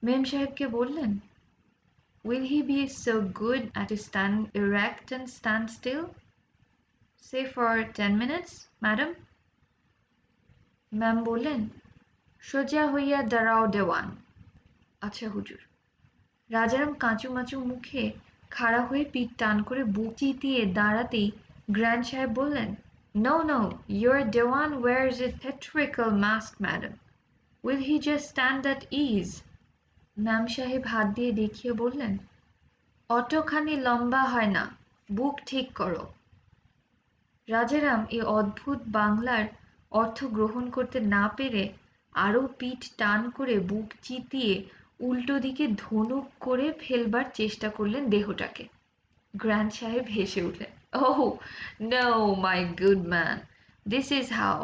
মেম সাহেবকে বললেন, Will he be so good as to stand erect and stand still? Say for 10 minutes, madam? Ma'am বললেন, সোজা হইয়া দাঁড়াও দেওয়ান। আচ্ছা হুজুর। রাজারাম কাঁচুমাচু মুখে খাড়া হয়ে পিঠ টান করে বুক চিতিয়ে দাঁড়াতেই গ্র্যান্ড সাহেব বললেন, No, no, your Dewan wears a theatrical mask, madam. Will he just stand at ease? Ma'am সাহেব হাত দিয়ে দেখিয়ে বললেন, অতখানি লম্বা হয় না, বুক ঠিক করো। রাজারাম এ অদ্ভুত বাংলার অর্থ গ্রহণ করতে না পেরে আরও পিঠ টান করে বুক চিতিয়ে উল্টো দিকে ধনুক করে ফেলবার চেষ্টা করলেন দেহটাকে। গ্র্যান্ড সাহেব হেসে উঠলেন, oh no my good man, this is how,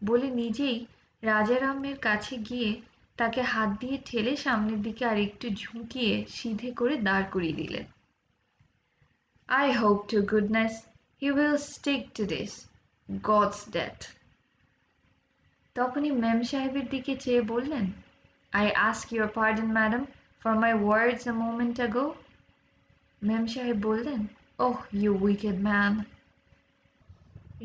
বলে নিজেই রাজারামের কাছে গিয়ে তাকে হাত দিয়ে ঠেলে সামনের দিকে আর একটু ঝুঁকিয়ে সিধে করে দাঁড় করিয়ে দিলেন। I hope to goodness he will stick to this, God's death. তখনই মেম সাহেবের দিকে চেয়ে বললেন, I ask your pardon, madam, for my words a moment ago. মেম সাহেব বললেন, Oh, you wicked man.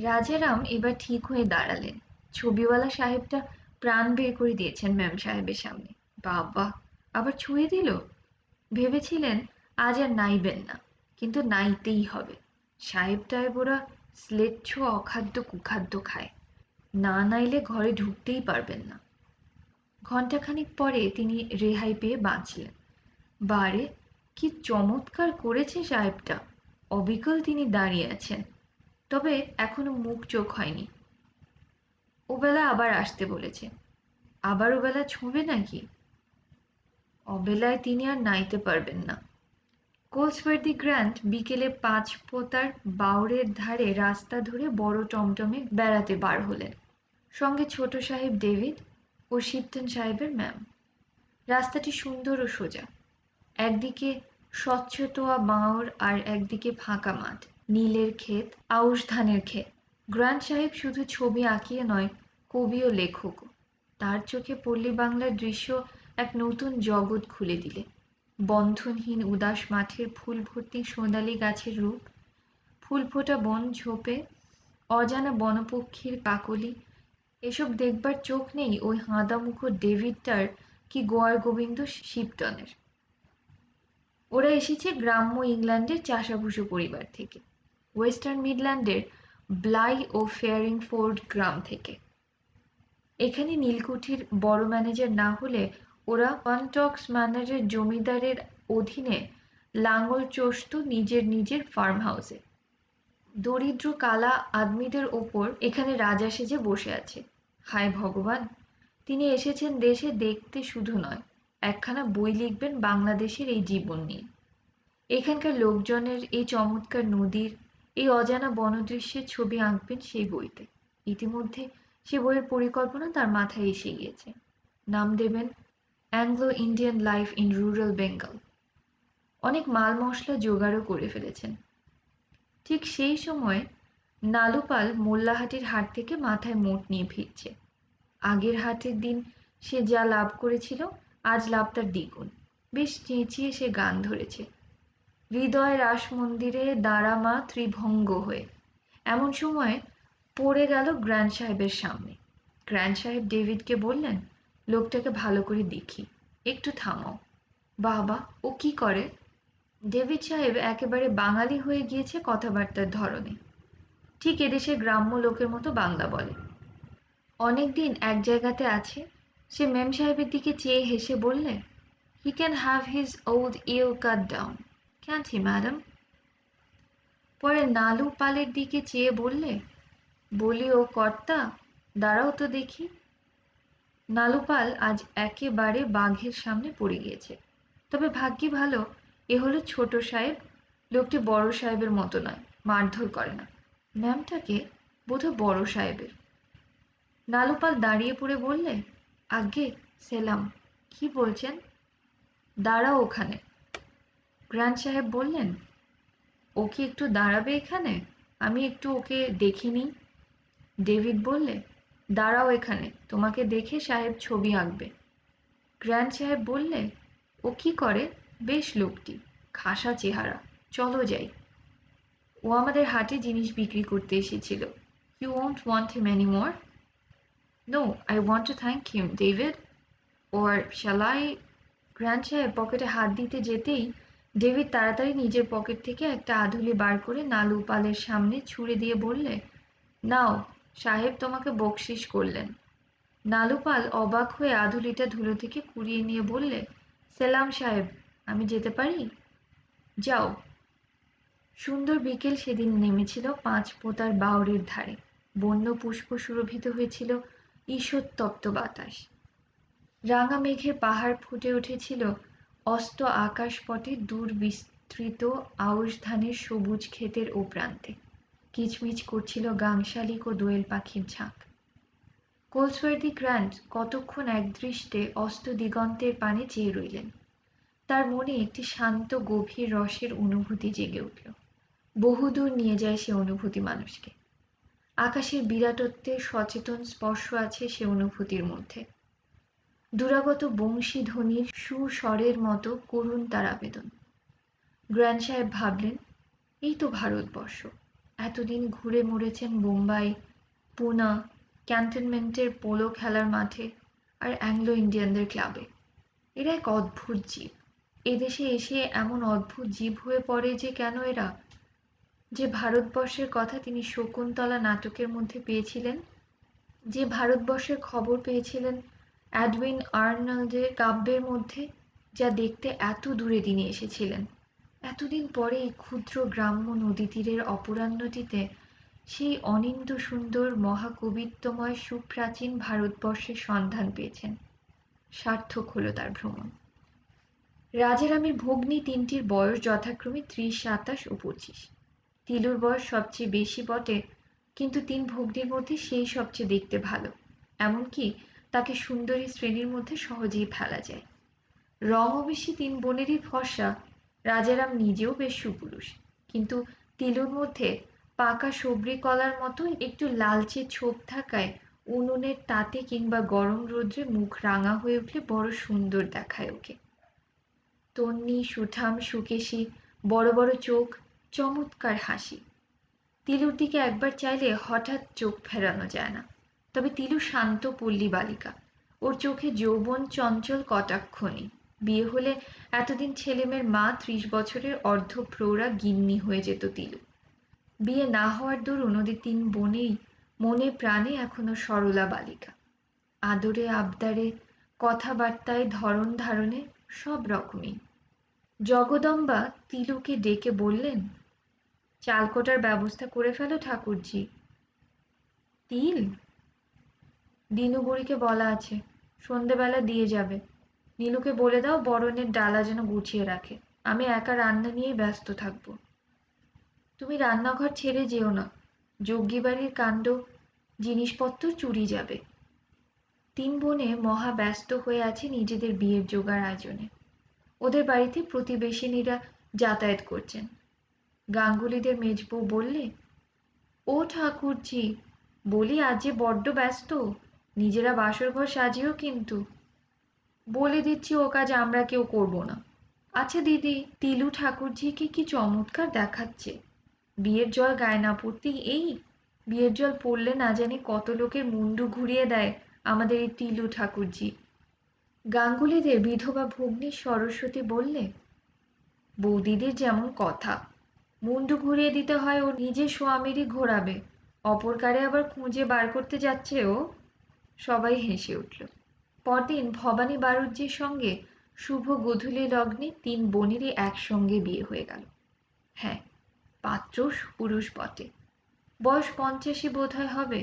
Rajaram এবার ঠিক হয়ে দাঁড়ালেন। ছবিওয়ালা সাহেবটা প্রাণ বের করে দিয়েছেন মেম সাহেবের সামনে। বাবা, আবার ছুঁয়ে দিল। ভেবেছিলেন আজ আর নাইবেন না, কিন্তু নাইতেই হবে। সাহেব টাহেব ওরা স্লেচ্ছ অখাদ্য কুখাদ্য খায়, না নাইলে ঘরে ঢুকতেই পারবেন না। ঘণ্টাখানিক পরে তিনি রেহাই পেয়ে বাঁচলেন। বারে, কি চমৎকার করেছে সাহেবটা! অবিকল তিনি দাঁড়িয়ে আছেন, তবে এখনো মুখ চোখ হয়নি। ওবেলা আবার আসতে বলেছে। আবার ওবেলা ছোঁবে নাকি? অবেলায় তিনি আর নাইতে পারবেন না। কোলসওয়ার্দি গ্র্যান্ট বিকেলে ৫ পোতার বাওড়ের ধারে রাস্তা ধরে বড় টমটমে বেড়াতে বার হলেন, সঙ্গে ছোট সাহেব ডেভিড ও শিপটন সাহেবের ম্যাম। রাস্তাটি সুন্দর ও সোজা, একদিকে স্বচ্ছতোয়া বাঁওড় আর একদিকে ফাঁকা মাঠ, নীলের ক্ষেত, আউশ ধানের ক্ষেত। গ্র্যান্ট সাহেব শুধু ছবি আঁকিয়ে নয়, কবি ও লেখকও। তার চোখে পল্লী বাংলার দৃশ্য এক নতুন জগৎ খুলে দিলে। বন্ধনহীন উদাস মাঠের ফুল ভর্তি সোনালি গাছের রূপ, ফুল ফোটা বন ঝোপে অজানা বনপক্ষীর কাকলি, এসব দেখবার চোখ নেই ওই হাঁদামুখো ডেভিডটার কি গোয়ার গোবিন্দ শিপটনের। ওরা এসেছে গ্রাম্য ইংল্যান্ডের চাষাভুষো পরিবার থেকে, ওয়েস্টার্ন মিডল্যান্ডের ব্লাই ও ফেয়ারিংফোর্ড গ্রাম থেকে। এখানে নীলকুঠির বড় ম্যানেজার না হলে ওরা পন্টক্স ম্যানারের জমিদারের অধীনে লাঙল চষত নিজের ফার্ম হাউসে। দরিদ্র কালা আদমিদের ওপর এখানে রাজা সেজে বসে আছে। হায় ভগবান, তিনি এসেছেন দেশে দেখতে শুধু নয়, একখানা বই লিখবেন বাংলাদেশের এই জীবন নিয়ে। এখানকার লোকজনের এই চমৎকার নদীর, এই অজানা বনদৃশ্যের ছবি আঁকবেন সেই বইতে। ইতিমধ্যে সে বইয়ের পরিকল্পনা তার মাথায় এসে গিয়েছে। নাম দেবেন Anglo Indian life in rural Bengal. অনেক মাল মশলা জোগাড়ও করে ফেলেছেন। ঠিক সেই সময় নালুপাল মোল্লাহাটির হাট থেকে মাথায় মোট নিয়ে ফিরছে। আগের হাটের দিন সে যা লাভ করেছিল, আজ লাভ তার দ্বিগুণ। বেশ চেঁচিয়ে সে গান ধরেছে, হৃদয় রাস মন্দিরে দাঁড়া মা ত্রিভঙ্গ হয়ে। এমন সময় পড়ে গেল গ্র্যান্ড সাহেবের সামনে। গ্র্যান্ড সাহেব ডেভিডকে বললেন, লোকটাকে ভালো করে দেখি, একটু থামাও। বাবা, ও কি করে? ডেভিড সাহেব একেবারে বাঙালি হয়ে গিয়েছে কথাবার্তার ধরনে। ঠিক এদেশের গ্রাম্য লোকের মতো বাংলা বলে। অনেকদিন এক জায়গাতে আছে। সে মেম সাহেবের দিকে চেয়ে হেসে বললে, he can have his old ill cut down, can't he madam? পরে নালু পালের দিকে চেয়ে বললে, বলি ও কর্তা, দাঁড়াও তো দেখি। নালুপাল আজ একেবারে বাঘের সামনে পড়ে গিয়েছে। তবে ভাগ্যি ভালো, এ হলো ছোট সাহেব, লোকটি বড় সাহেবের মতো নয়, মারধর করে না। ম্যামটাকে বোধহয় বড় সাহেবের। নালুপাল দাঁড়িয়ে পড়ে বললে, আজ্ঞে সেলাম। কি বলছেন? দাঁড়াও ওখানে। গ্র্যান্ড সাহেব বললেন, ও কি একটু দাঁড়াবে এখানে? আমি একটু ওকে দেখে নিই। ডেভিড বললে, দাঁড়াও এখানে, তোমাকে দেখে সাহেব ছবি আঁকবে। গ্র্যান্ড সাহেব বললে, ও কি করে? বেশ লোকটি, খাসা চেহারা, চলো যাই। ও আমাদের হাটে জিনিস বিক্রি করতে এসেছিল। You won't want him any more? No, I want to thank him, David. Or shall I? Grand সাহেব পকেটে হাত দিতে যেতেই ডেভিড তাড়াতাড়ি নিজের পকেট থেকে একটা আধুলি বার করে নালু পালের সামনে ছুঁড়ে দিয়ে বললে, নাও, সাহেব তোমাকে বকশিস করলেন। নালুপাল অবাক হয়ে আধুলিটা ধুলো থেকে কুড়িয়ে নিয়ে বললে, সেলাম সাহেব, আমি যেতে পারি? যাও। সুন্দর বিকেল সেদিন নেমেছিল ৫ পোতার বাওড়ের ধারে। বন্য পুষ্প সুরভিত হয়েছিল ঈষৎতপ্ত বাতাস। রাঙা মেঘের পাহাড় ফুটে উঠেছিল অস্ত আকাশপটে দূর বিস্তৃত আউশ ধানের সবুজ ক্ষেতের ও প্রান্তে। কিচমিচ করছিল গাংশালিক ও দোয়েল পাখির ঝাঁক। কোলসওয়ার্দি গ্র্যান্ট কতক্ষণ একদৃষ্টে অস্ত দিগন্তের পানে চেয়ে রইলেন। তার মনে একটি শান্ত গভীর রসের অনুভূতি জেগে উঠল। বহুদূর নিয়ে যায় সে অনুভূতি মানুষকে। আকাশের বিরাটত্বের সচেতন স্পর্শ আছে সে অনুভূতির মধ্যে। দুরাগত বংশীধ্বনির সুস্বরের মতো করুণ তার আবেদন। গ্র্যান্ড সাহেব ভাবলেন, এই তো ভারতবর্ষ। এতদিন ঘুরে মরেছেন বোম্বাই, পুনা, ক্যান্টনমেন্টের পোলো খেলার মাঠে আর অ্যাংলো ইন্ডিয়ানদের ক্লাবে। এরা এক অদ্ভুত জীব। এদেশে এসে এমন অদ্ভুত জীব হয়ে পড়ে যে কেন এরা? যে ভারতবর্ষের কথা তিনি শকুন্তলা নাটকের মধ্যে পেয়েছিলেন, যে ভারতবর্ষের খবর পেয়েছিলেন এডউইন আর্নল্ডের কাব্যের মধ্যে, যা দেখতে এত দূরে তিনি এসেছিলেন, এতদিন পরে এই ক্ষুদ্র গ্রাম্য নদী তীরের অপরাহ্নটিতে সেই অনিন্দ্য সুন্দর মহাকবিত্বময় সুপ্রাচীন ভারতবর্ষের সন্ধান পেয়েছেন। সার্থক হল তার ভ্রমণ। রাজারামের ভগ্নী তিনটির বয়স যথাক্রমে ৩০, ২৭ ও ২৫। তিলুর বয়স সবচেয়ে বেশি বটে, কিন্তু তিন ভগ্নীর মধ্যে সেই সবচেয়ে দেখতে ভালো, এমনকি তাকে সুন্দরী শ্রেণীর মধ্যে সহজেই ফেলা যায়। রং অবশ্যই তিন বোনেরই ফর্সা, রাজারাম নিজেও বেশ সুপুরুষ, কিন্তু তিলুর মধ্যে পাকা সবরি কলার মতো একটু লালচে ছোপ থাকায় উনুনের তাতে কিংবা গরম রৌদ্রে মুখ রাঙা হয়ে উঠলে বড় সুন্দর দেখায় ওকে। তন্নি, সুঠাম, সুকেশী, বড় বড় চোখ, চমৎকার হাসি। তিলুর দিকে একবার চাইলে হঠাৎ চোখ ফেরানো যায় না। তবে তিলু শান্ত পল্লী বালিকা, ওর চোখে যৌবন চঞ্চল কটাক্ষ নেই। বিয়ে হলে এতদিন ছেলেমেয়ের মা ৩০ বছরের অর্ধপ্রৌঢ়া গিন্নি হয়ে যেত তিলু। বিয়ে না হওয়ার দরুন ওদের তিন বোনেই মনে প্রাণে এখনো সরলা বালিকা। আদরে আবদারে, কথাবার্তায়, ধরন ধারণে সব রকমই। জগদম্বা তিলুকে ডেকে বললেন, চালকোটার ব্যবস্থা করে ফেলো ঠাকুরজি। তিল? দিনু বুড়িকে বলা আছে, সন্ধেবেলা দিয়ে যাবে। নীলুকে বলে দাও বরণের ডালা যেন গুছিয়ে রাখে, আমি একা রান্না নিয়েই ব্যস্ত থাকব। তুমি রান্নাঘর ছেড়ে যেও না, যজ্ঞী বাড়ির কাণ্ড, জিনিসপত্র চুরি যাবে। তিন বোনে মহা ব্যস্ত হয়ে আছে নিজেদের বিয়ের জোগাড় আয়োজনে। ওদের বাড়িতে প্রতিবেশিনীরা যাতায়াত করছেন। গাঙ্গুলিদের মেজবউ বললে, ও ঠাকুরজি, বলি আজ যে বড্ড ব্যস্ত, নিজেরা বাসর ঘর সাজিও কিন্তু। বলে দিচ্ছি ও কাজ আমরা কেউ করব না। আচ্ছা দিদি, তিলু ঠাকুরজিকে কি চমৎকার দেখাচ্ছে। বিয়ের জল গায়ে না পড়তেই এই, বিয়ের জল পড়লে না জানি কত লোকের মুন্ডু ঘুরিয়ে দেয় আমাদের এই তিলু ঠাকুরজি। গাঙ্গুলিদের বিধবা ভগ্নী সরস্বতী বললে, বৌদিদের যেমন কথা, মুন্ডু ঘুরিয়ে দিতে হয় ও নিজের স্বামীরই ঘোরাবে, অপর কারে আবার খুঁজে বার করতে যাচ্ছে ও। সবাই হেসে উঠল। পরদিন ভবানী বাড়ুজ্যের সঙ্গে শুভ গোধূলি লগ্নে তিন বোনেরই একসঙ্গে বিয়ে হয়ে গেল। হ্যাঁ, পাত্র পুরুষ বটে, বয়স ৮৫ বোধহয় হবে,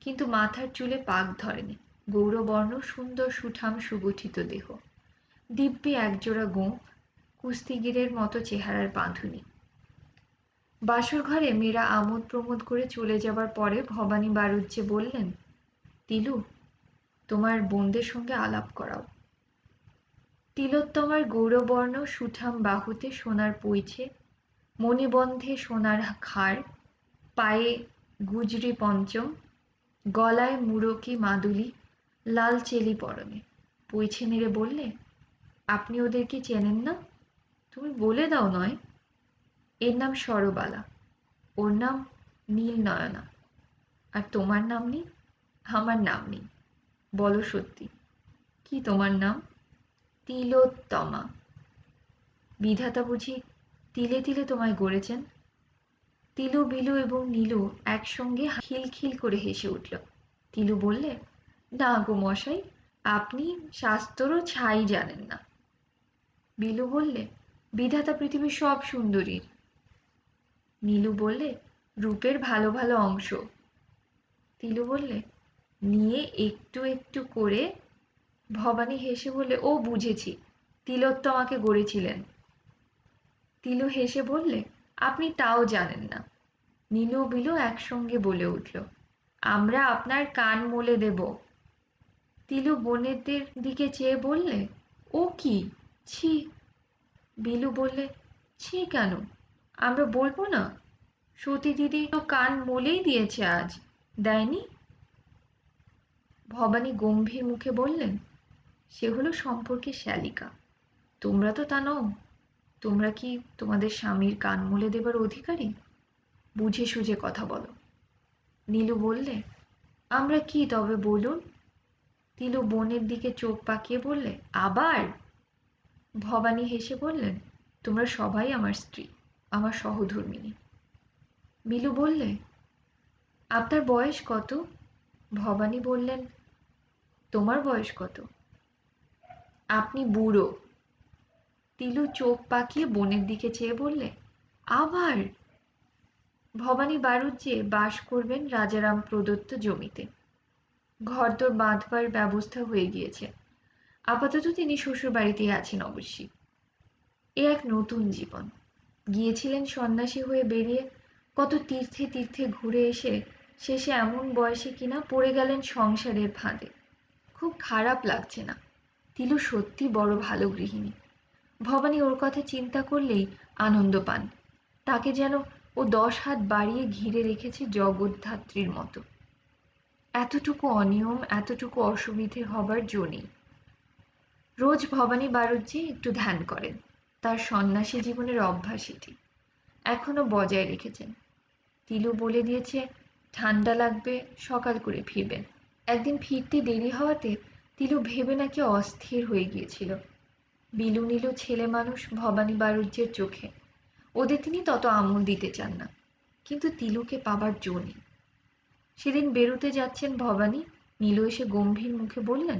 কিন্তু মাথার চুলে পাক ধরেনি। গৌরবর্ণ, সুন্দর সুঠাম সুগঠিত দেহ, দিব্যি একজোড়া গোঁফ, কুস্তিগিরের মতো চেহারার বাঁধুনি। বাসর ঘরে মেয়েরা আমোদ প্রমোদ করে চলে যাবার পরে ভবানী বাড়ুজ্যে বললেন, তিলু, তোমার বোনদের সঙ্গে আলাপ করাও। তিলোত্তমার গৌরবর্ণ সুঠাম বাহুতে সোনার পৈছে, মণিবন্ধে সোনার খাড়, পায়ে গুজরি পঞ্চম, গলায় মুরকি মাদুলি, লাল চেলি পরনে। পৈছে নেড়ে বললে, আপনি ওদেরকে চেনেন না? তুমি বলে দাও নয়। এর নাম সরবালা, ওর নাম নীলনয়না। আর তোমার নাম নেই? আমার নাম নেই। বলো সত্যি, কি তোমার নাম? তিলোত্তমা। বিধাতা বুঝি তিলে তিলে তোমায় গড়েছেন? তিলু, বিলু এবং নীলু একসঙ্গে খিলখিল করে হেসে উঠল। তিলু বললে, না গো মশাই, আপনি শাস্ত্রও ছাই জানেন না। বিলু বললে, বিধাতা পৃথিবীর সব সুন্দরীর। নীলু বললে, রূপের ভালো ভালো অংশ। তিলু বললে, নিয়ে একটু একটু করে। ভবানী হেসে বললে, ও বুঝেছি, তিলোত্তমাকে গড়েছিলেন। তিলু হেসে বললে, আপনি তাও জানেন না। নীলু বিলু একসঙ্গে বলে উঠল, আমরা আপনার কান মলে দেব। তিলু বোনেদের দিকে চেয়ে বললে, ও কি, ছি। বিলু বললে, ছি কেন, আমরা বলবো না? সতী দিদি তো কান মলেই দিয়েছে আজ, দেয়নি? ভবানী গম্ভীর মুখে বললেন, সে হলো সম্পর্কে শ্যালিকা, তোমরা তো তা নও। তোমরা কি তোমাদের স্বামীর কান মলে দেবার অধিকারী? বুঝে সুঝে কথা বলো। নীলু বললে, আমরা কি তবে বলুন? তিলু বোনের দিকে চোখ পাকিয়ে বললে, আবার? ভবানী হেসে বললেন, তোমরা সবাই আমার স্ত্রী, আমার সহধর্মিণী। বিলু বললে, আপনার বয়স কত? ভবানী বললেন, তোমার বয়স কত? আপনি বুড়ো। তিলু চোখ পাকিয়ে বোনের দিকে চেয়ে বললে, আবার? ভবানী বাড়ুজ্যে বাস করবেন রাজারাম প্রদত্ত জমিতে। ঘরদোর বাঁধবার ব্যবস্থা হয়ে গিয়েছে। আপাতত তিনি শ্বশুরবাড়িতেই আছেন অবশ্যই। এ এক নতুন জীবন। গিয়েছিলেন সন্ন্যাসী হয়ে বেরিয়ে, কত তীর্থে তীর্থে ঘুরে এসে শেষে এমন বয়সে কিনা পড়ে গেলেন সংসারের ফাঁদে। খুব খারাপ লাগছে না। তিলু সত্যি বড় ভালো গৃহিণী। ভবানী ওর কথা চিন্তা করলেই আনন্দ পান। তাকে যেন ও 10 হাত বাড়িয়ে ঘিরে রেখেছে জগদ্ধাত্রীর মতো। এতটুকু অনিয়ম, এতটুকু অসুবিধে হবার জো নেই। রোজ ভবানী বাড়ুজ্যে একটু ধ্যান করেন। তার সন্ন্যাসী জীবনের অভ্যাস এটি। এখনো বজায় রেখেছেন। তিলু বলে দিয়েছে ঠান্ডা লাগবে, সকাল করে ফিরবেন। একদিন ফিরতে দেরি হওয়াতে তিলু ভেবে নাকি অস্থির হয়ে গিয়েছিল। বিলু নীলু ছেলে মানুষ ভবানী বাড়ুজ্যের চোখে। ওদের তিনি তত আমল দিতে চান না। কিন্তু তিলুকে পাবার জো নেই। সেদিন বেরুতে যাচ্ছেন ভবানী, নীলু এসে গম্ভীর মুখে বললেন,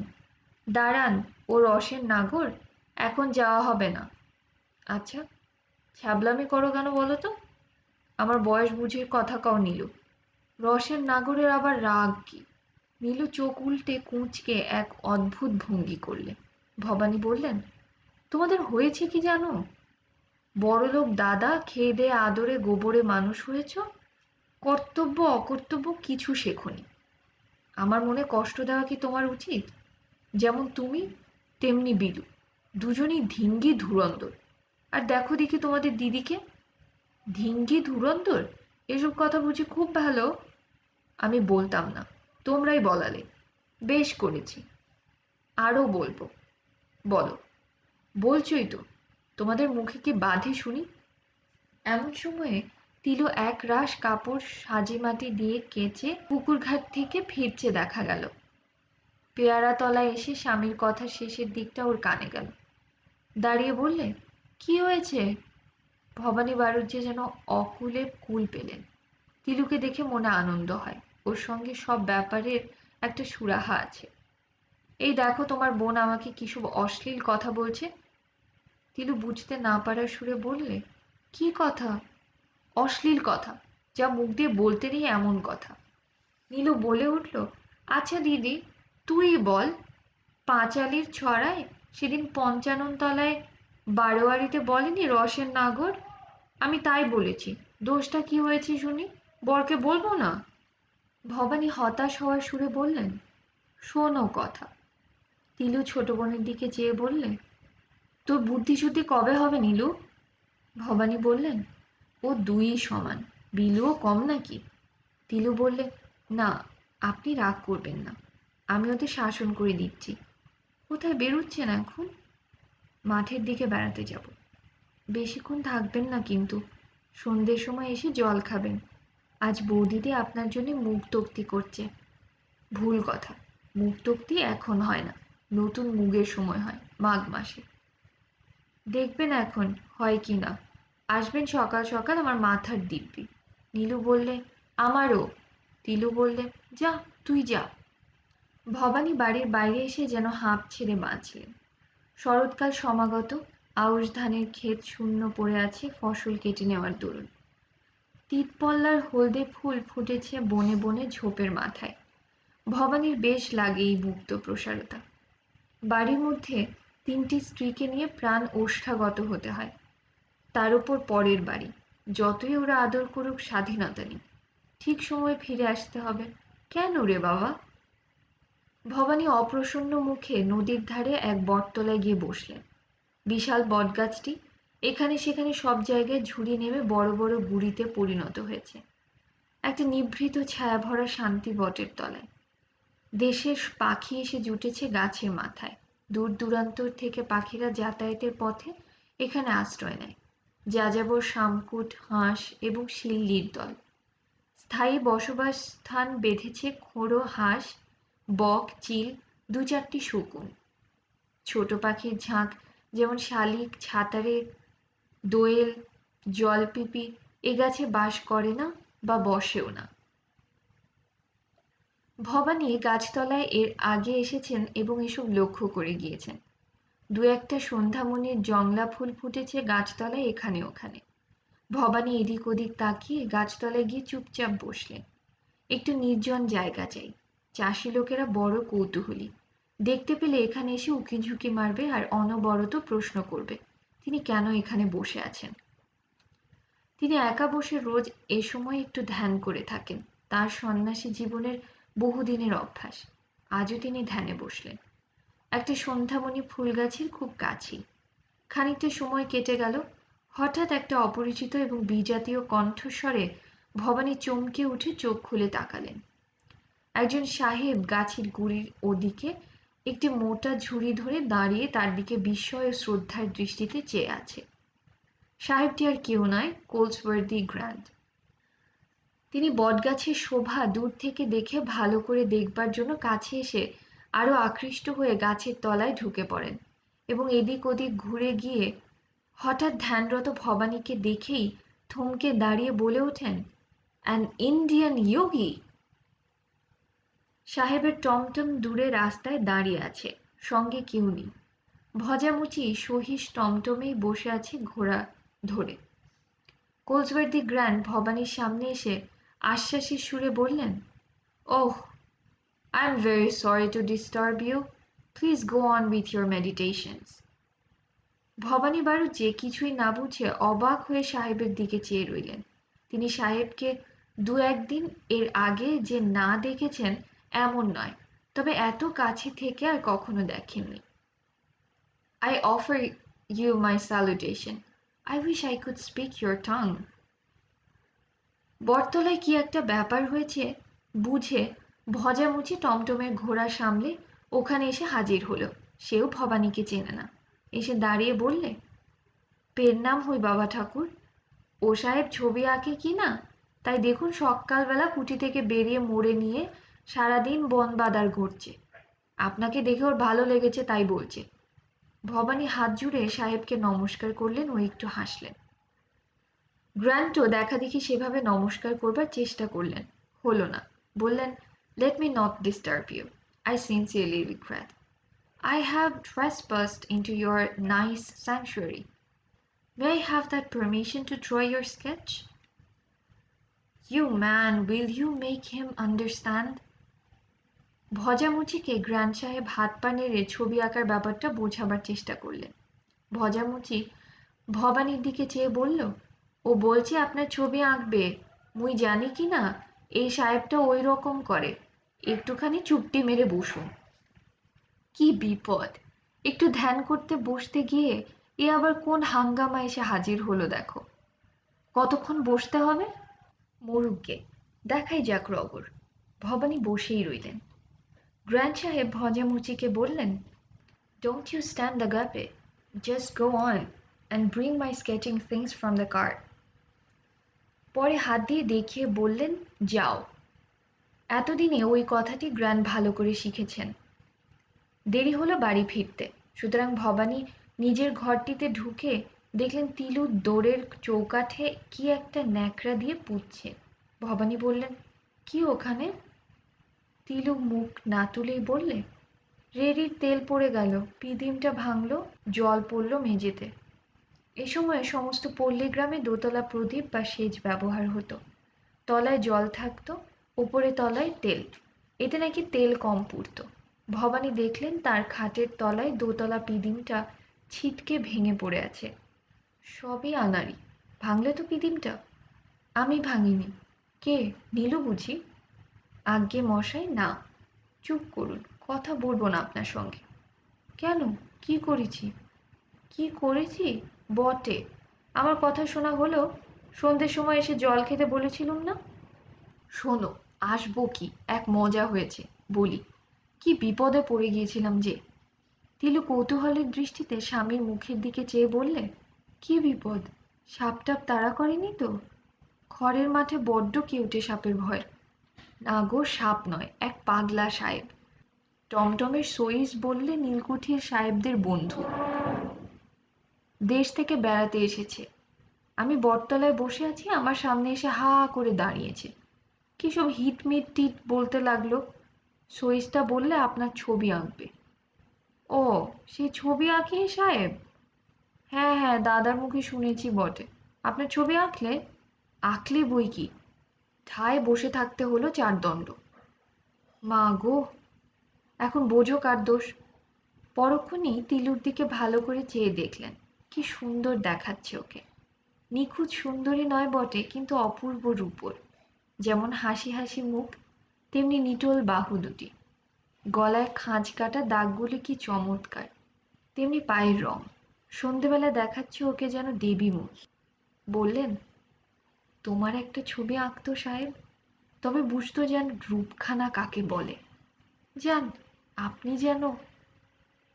দাঁড়ান, ও রসের নাগর, এখন যাওয়া হবে না। আচ্ছা, ছ্যাবলামি করো কেন বলো তো? আমার বয়স বুঝে কথা কও নীলু। রসের নাগরের আবার রাগ কি? নীলু চোখ উল্টে কুঁচকে এক অদ্ভুত ভঙ্গি করলে। ভবানী বললেন, তোমাদের হয়েছে কি জানো? বড়লোক দাদা খেয়ে দেয়ে আদরে গোবরে মানুষ হয়েছ, কর্তব্য অকর্তব্য কিছু শেখনি। আমার মনে কষ্ট দেওয়া কি তোমার উচিত? যেমন তুমি তেমনি বিলু, দুজনই ধিঙ্গি ধুরন্ধর। আর দেখো দেখি তোমাদের দিদিকে। ধিঙ্গি ধুরন্ধর এসব কথা বুঝি খুব ভালো? আমি বলতাম না, তোমরাই বলালে। বেশ করেছি, আরও বলবো। বলো। বলছই তো, তোমাদের মুখে কি বাঁধে শুনি? এমন সময়ে তিলু এক রাশ কাপড় সাজি মাটি দিয়ে কেচে পুকুরঘাট থেকে ফিরছে দেখা গেল। পেয়ারা তলায় এসে স্বামীর কথা শেষের দিকটা ওর কানে গেল। দাঁড়িয়ে বললে, কি হয়েছে? ভবানী বাড়ুজ্যে যেন অকুলে কুল পেলেন। তিলুকে দেখে মনে আনন্দ হয়। ওর সঙ্গে সব ব্যাপারের একটা সুরাহা আছে। এই দেখো, তোমার বোন আমাকে কিসব অশ্লীল কথা বলছে। তিলু বুঝতে না পারার সুরে বললে, কি কথা? অশ্লীল কথা, যা মুখ দিয়ে বলতে নেই এমন কথা। নীলু বলে উঠল, আচ্ছা দিদি, তুই বল। পাঁচালির ছড়ায় সেদিন পঞ্চানন তলায় বারোয়ারিতে বলেনি রসের নাগর? আমি তাই বলেছি। দোষটা কি হয়েছে শুনি, বরকে বলবো না? ভবানী হতাশ হওয়ার সুরে বললেন, শোনো কথা। তিলু ছোট বোনের দিকে চেয়ে বললে, তোর বুদ্ধি শুদ্ধি কবে হবে নীলু? ভবানী বললেন, ও দুই সমান, বিলুও কম নাকি? তিলু বললে, না, আপনি রাগ করবেন না, আমি ওদের শাসন করে দিচ্ছি। কোথায় বেরোচ্ছেন এখন? মাঠের দিকে বেড়াতে যাব। বেশিক্ষণ থাকবেন না কিন্তু, সন্ধ্যের সময় এসে জল খাবেন। আজ বৌদিদি আপনার জন্য মুগ তক্তি করছে। ভুল কথা, মুগ তক্তি এখন হয় না, নতুন মুগের সময় হয়, মাঘ মাসে। দেখবেন এখন হয় কি না। আসবেন সকাল সকাল, আমার মাথার দিব্যি। নীলু বললে, আমারও। তিলু বললে, যা, তুই যা। ভবানী বাড়ির বাইরে এসে যেন হাঁপ ছেড়ে বাঁচলেন। শরৎকাল সমাগত। আউশ ধানের ক্ষেত শূন্য পড়ে আছে ফসল কেটে নেওয়ার দরুন। তিতপল্লার হলদে ফুল ফুটেছে বনে বনে ঝোপের মাথায়। ভবানীর বেশ লাগে এই মুক্ত প্রসারতা। বাড়ির মধ্যে 3টি স্ত্রীকে নিয়ে প্রাণ ওষ্ঠাগত হতে হয়। তার উপর পরের বাড়ি, যতই ওরা আদর করুক স্বাধীনতা নেই। ঠিক সময়ে ফিরে আসতে হবে। কেন রে বাবা? ভবানী অপ্রসন্ন মুখে নদীর ধারে এক বটতলায় গিয়ে বসলেন। বিশাল বটগাছটি এখানে সেখানে সব জায়গায় ঝুড়ি নেমে বড় বড় গুঁড়িতে পরিণত হয়েছে। একটা নিভৃত ছায়াভরা শান্তি বটের তলায়। দেশের পাখি এসে জুটেছে গাছের মাথায়। দূর দূরান্তর থেকে পাখিরা যাতায়াতের পথে এখানে আশ্রয় নেয়। যাযাবর শামকুট, হাঁস এবং শিল্লির দল। স্থায়ী বসবাস স্থান বেঁধেছে খোঁড়ো হাঁস, বক, চিল, 2-4টি শকুন। ছোট পাখির ঝাঁক, যেমন শালিক, ছাতারে, দোয়েল, জলপিপি এ গাছে বাস করে না? বা বসেও না। ভবানী গাছতলায় এর আগে এসেছেন এবং এসব লক্ষ্য করে গিয়েছেন। দু একটা সন্ধ্যামণির জংলা ফুল ফুটেছে গাছতলায় এখানে ওখানে। ভবানী এদিক ওদিক তাকিয়ে গাছতলায় গিয়ে চুপচাপ বসলেন। একটু নির্জন জায়গা চাই। চাষি লোকেরা বড় কৌতূহলী। দেখতে পেলে এখানে এসে উকিঝুঁকি মারবে আর অনবরত প্রশ্ন করবে তিনি কেন এখানে বসে আছেন। তিনি একা বসে রোজ এ সময় একটু ধ্যান করে থাকেন। তার সন্ন্যাসী জীবনের বহুদিনের অভ্যাস। আজও তিনি ধ্যানে বসলেন একটা সন্ধ্যামণি ফুল গাছের খুব কাছেই। খানিকটা সময় কেটে গেল। হঠাৎ একটা অপরিচিত এবং বিজাতীয় কণ্ঠস্বরে ভবানী চমকে উঠে চোখ খুলে তাকালেন। একজন সাহেব গাছের গুড়ির ওদিকে একটি মোটা ঝুড়ি ধরে দাঁড়িয়ে তার দিকে বিস্ময় ও শ্রদ্ধার দৃষ্টিতে চেয়ে আছে। সাহেবটি আর কেউ নয়, কোলসওয়ার্দি গ্র্যান্ট। তিনি বটগাছের শোভা দূর থেকে দেখে ভালো করে দেখবার জন্য কাছে এসে আরো আকৃষ্ট হয়ে গাছের তলায় ঢুকে পড়েন এবং এদিক ওদিক ঘুরে গিয়ে হঠাৎ ধ্যানরত ভবানীকে দেখেই থমকে দাঁড়িয়ে বলে ওঠেন, অ্যান ইন্ডিয়ান যোগী। সাহেবের টমটম দূরে রাস্তায় দাঁড়িয়ে আছে, সঙ্গে কেউ নেই। ভজামুচি সহিস টমটমেই বসে আছে ঘোড়া ধরে। কোলসওয়ার্দি গ্র্যান্ড ভবানীর সামনে এসে আশ্বাসের সুরে বললেন, oh, I am very sorry to disturb you, please go on with your meditations. Bhabani বারু যে কিছুই না বুঝে অবাক হয়ে সাহেবের দিকে চেয়ে রইলেন। তিনি সাহেবকে দু একদিন এর আগে যে না দেখেছেন এমন নয়, তবে এত কাছে থেকে আর কখনো দেখেননি। I offer you my salutation. I wish I could speak your tongue. বটতলায় কি একটা ব্যাপার হয়েছে বুঝে ভজামুচি টমটমের ঘোড়া সামলে ওখানে এসে হাজির হলো। সেও ভবানীকে চেনে না। এসে দাঁড়িয়ে বললে, পের নাম হই বাবা ঠাকুর। ও সাহেব ছবি আঁকে কি না, তাই দেখুন সকালবেলা কুঠি থেকে বেরিয়ে মোড়ে নিয়ে সারাদিন বন বাদার ঘুরছে। আপনাকে দেখে ওর ভালো লেগেছে তাই বলছে। ভবানী হাত জুড়ে সাহেবকে নমস্কার করলেন ও একটু হাসলেন। গ্র্যান্টও দেখা দেখি সেভাবে নমস্কার করবার চেষ্টা করলেন, হলো না। বললেন, let me not disturb you, I sincerely regret. I have trespassed into your nice sanctuary. May I have that permission to draw your sketch? You man, will you make him understand? ভজামুচিকে grand সাহেব হাত পা নেড়ে ছবি আঁকার ব্যাপারটা বোঝাবার চেষ্টা করলেন। ভজামুচি ভবানীর দিকে চেয়ে বলল, ও বলছে আপনার ছবি আঁকবে, মুই জানি কি না এই সাহেবটা ওই রকম করে, একটুখানি চুপটি মেরে বসুন। কি বিপদ! একটু ধ্যান করতে বসতে গিয়ে এ আবার কোন হাঙ্গামা এসে হাজির হলো দেখো। কতক্ষণ বসতে হবে? মরুকগে, দেখাই যাক রগর। ভবানী বসেই রইলেন। গ্র্যান্ড সাহেব ভজামুচিকে বললেন, don't you stand agape, just go on and bring my sketching things from the cart. পরে হাত দিয়ে দেখিয়ে বললেন, যাও। এতদিনে ওই কথাটি গ্র্যান্ড ভালো করে শিখেছেন। দেরি হলো বাড়ি ফিরতে, সুতরাং ভবানী নিজের ঘরটিতে ঢুকে দেখলেন তিলু দোরের চৌকাঠে কি একটা ন্যাকড়া দিয়ে পুঁতছে। ভবানী বললেন, কি ওখানে? তিলু মুখ না তুলেই বললে, রেড়ির তেল পড়ে গেল, পিদিমটা ভাঙলো, জল পড়ল মেঝেতে। এ সময় সমস্ত পল্লী গ্রামে দোতলা প্রদীপ বা সেচ ব্যবহার হতো। তলায় জল থাকতো, ওপরে তলায় তেল। এতে নাকি তেল কম পুড়ত। ভবানী দেখলেন তার খাটের তলায় দোতলা পিদিমটা ছিটকে ভেঙে পড়ে আছে। সবই আনাড়ি, ভাঙলে তো পিদিমটা। আমি ভাঙিনি। কে, নীলু বুঝি? আজ্ঞে মশাই, না। চুপ করুন, কথা বলবো না আপনার সঙ্গে। কেন, কি করেছি? কি করেছি বটে, আমার কথা শোনা হলো? সন্ধ্যের সময় এসে জল খেতে বলেছিলুম না? শোনো, আসবো কি, এক মজা হয়েছে বলি। কি বিপদে পড়ে গিয়েছিলাম যে। তিলু কৌতূহলের দৃষ্টিতে স্বামীর মুখের দিকে চেয়ে বললে, কি বিপদ? সাপ টাপ তাড়া করেনি তো? খড়ের মাঠে বড্ড কেউটে সাপের ভয়। না গো, সাপ নয়, এক পাগলা সাহেব। টমটমের সইস বললে নীলকুঠির সাহেবদের বন্ধু, দেশ থেকে বেড়াতে এসেছে। আমি বটতলায় বসে আছি, আমার সামনে এসে হা করে দাঁড়িয়েছে। কি সব হিটমিট টিট বলতে লাগলো। সইসটা বললে আপনার ছবি আঁকবে। ও, সেই ছবি আঁকি সাহেব? হ্যাঁ হ্যাঁ, দাদার মুখে শুনেছি বটে। আপনার ছবি আঁকলে? আঁকলে বই কি, ঠায় বসে থাকতে হলো 4 দণ্ড। মা গো, এখন বোঝো কার দোষ। পরক্ষণেই তিলুর দিকে ভালো করে চেয়ে দেখলেন। কি সুন্দর দেখাচ্ছে ওকে। নিখুঁত সুন্দরী নয় বটে, কিন্তু অপূর্ব রূপোর। যেমন হাসি হাসি মুখ, তেমনি নিটোল বাহু দুটি। গলায় খাঁজ কাটা দাগগুলি কি চমৎকার। তেমনি পায়ের রং। সন্ধেবেলা দেখাচ্ছে ওকে যেন দেবী মুখ। বললেন, তোমার একটা ছবি আঁকতো সাহেব, তবে বুঝতো যেন রূপখানা কাকে বলে। যান, আপনি যেন।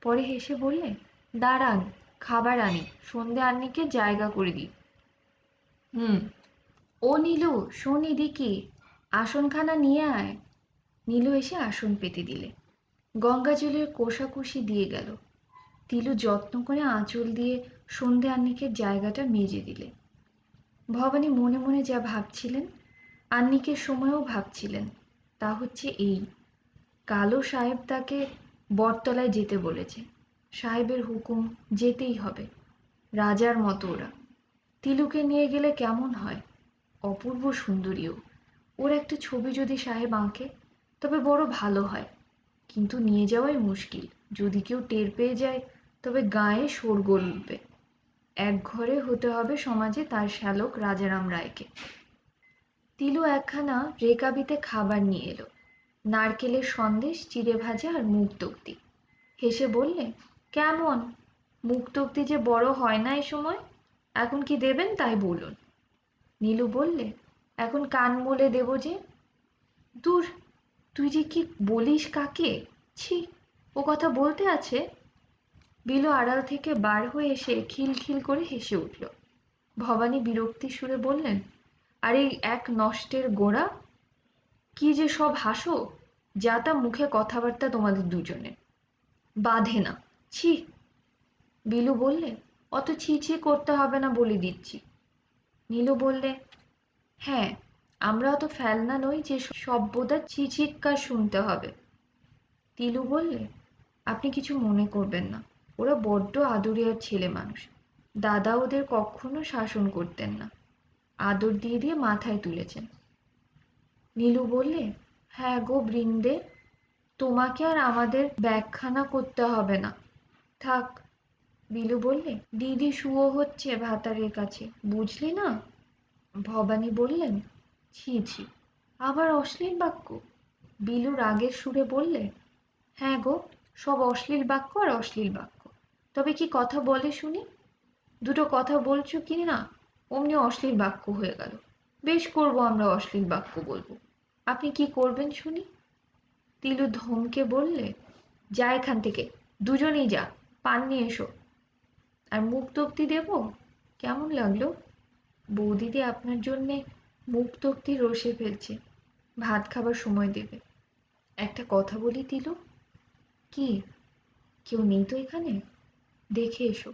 পরে হেসে বললে, দাঁড়ান, খাবার আনি, সন্ধে আন্নিকে জায়গা করে দিই। হুম। ও নীলু, শোন এদিকে, আসনখানা নিয়ে আয়। নীলু এসে আসন পেতে দিলে। গঙ্গা জলের কোষাকুষি দিয়ে গেল। তিলু যত্ন করে আঁচল দিয়ে সন্ধে আন্নিকের জায়গাটা মেজে দিলে। ভবানী মনে মনে যা ভাবছিলেন, আন্নিকের সময়ও ভাবছিলেন। তা হচ্ছে এই, কালো সাহেব তাকে বটতলায় যেতে বলেছে। সাহেবের হুকুম, যেতেই হবে। রাজার মতো ওরা। তিলুকে নিয়ে গেলে কেমন হয়? অপূর্ব সুন্দরীও। ওর একটা ছবি যদি সাহেব আঁকে, তবে বড় ভালো হয়। কিন্তু নিয়ে যাওয়াই মুশকিল। যদি কেউ টের পেয়ে যায়, তবে গায়ে শোরগোল উঠবে। এক ঘরে হতে হবে সমাজে তার শ্যালক রাজারাম রায়কে। তিলু একখানা রেকাবিতে খাবার নিয়ে এলো। নারকেলের সন্দেশ, চিড়ে ভাজা আর মুগ তক্তি। হেসে বললে, কেমন? মুগ তক্তি যে বড় হয় না এ সময়। এখন কি দেবেন তাই বলুন। নীলু বললে, এখন কান মলে দেব যে। দূর, তুই যে কি বলিস কাকে! ছি, ও কথা বলতে আছে। বিলু আড়াল থেকে বার হয়ে এসে খিলখিল করে হেসে উঠল। ভবানী বিরক্তির সুরে বললেন, আর এই এক নষ্টের গোড়া, কি যে সব হাসো! যা তা মুখে কথাবার্তা তোমাদের দুজনের বাধে না। ছি। বিলু বললে, অত ছি ছি করতে হবে না বলে দিচ্ছি। নীলু বললে, হ্যাঁ, আমরা অত ফেলনা নই যে সভ্যতা চিৎকার শুনতে হবে। তিলু বললে, আপনি কিছু মনে করবেন না, ওরা বড্ড আদুরিয়ার ছেলে মানুষ। দাদা ওদের কখনো শাসন করতেন না, আদর দিয়ে দিয়ে মাথায় তুলেছেন। নীলু বললে, হ্যাঁ গো বৃন্দে, তোমাকে আর আমাদের ব্যাখ্যানা করতে হবে না, থাক। বিলু বললে, দিদি শুয়ো হচ্ছে ভাতারের কাছে, বুঝলি না? ভবানী বললেন, ছি ছি, আবার অশ্লীল বাক্য। বিলু রাগের সুরে বললে, হ্যাঁ গো, সব অশ্লীল বাক্য আর অশ্লীল বাক্য। তবে কি কথা বলে শুনি? দুটো কথা বলছো কি না, অমনি অশ্লীল বাক্য হয়ে গেল। বেশ করবো, আমরা অশ্লীল বাক্য বলবো। আপনি কি করবেন শুনি? তিলু ধমকে বললে, যা এখান থেকে, দুজনেই যা, পান নিয়ে এসো। আর মুখ তক্তি দেব? কেমন লাগলো? বৌদিদি আপনার জন্যে মুখ তক্তি রসে ফেলছে, ভাত খাবার সময় দেবে। একটা কথা বলি তিলু। কি? কেউ নেই তো এখানে? দেখে এসো।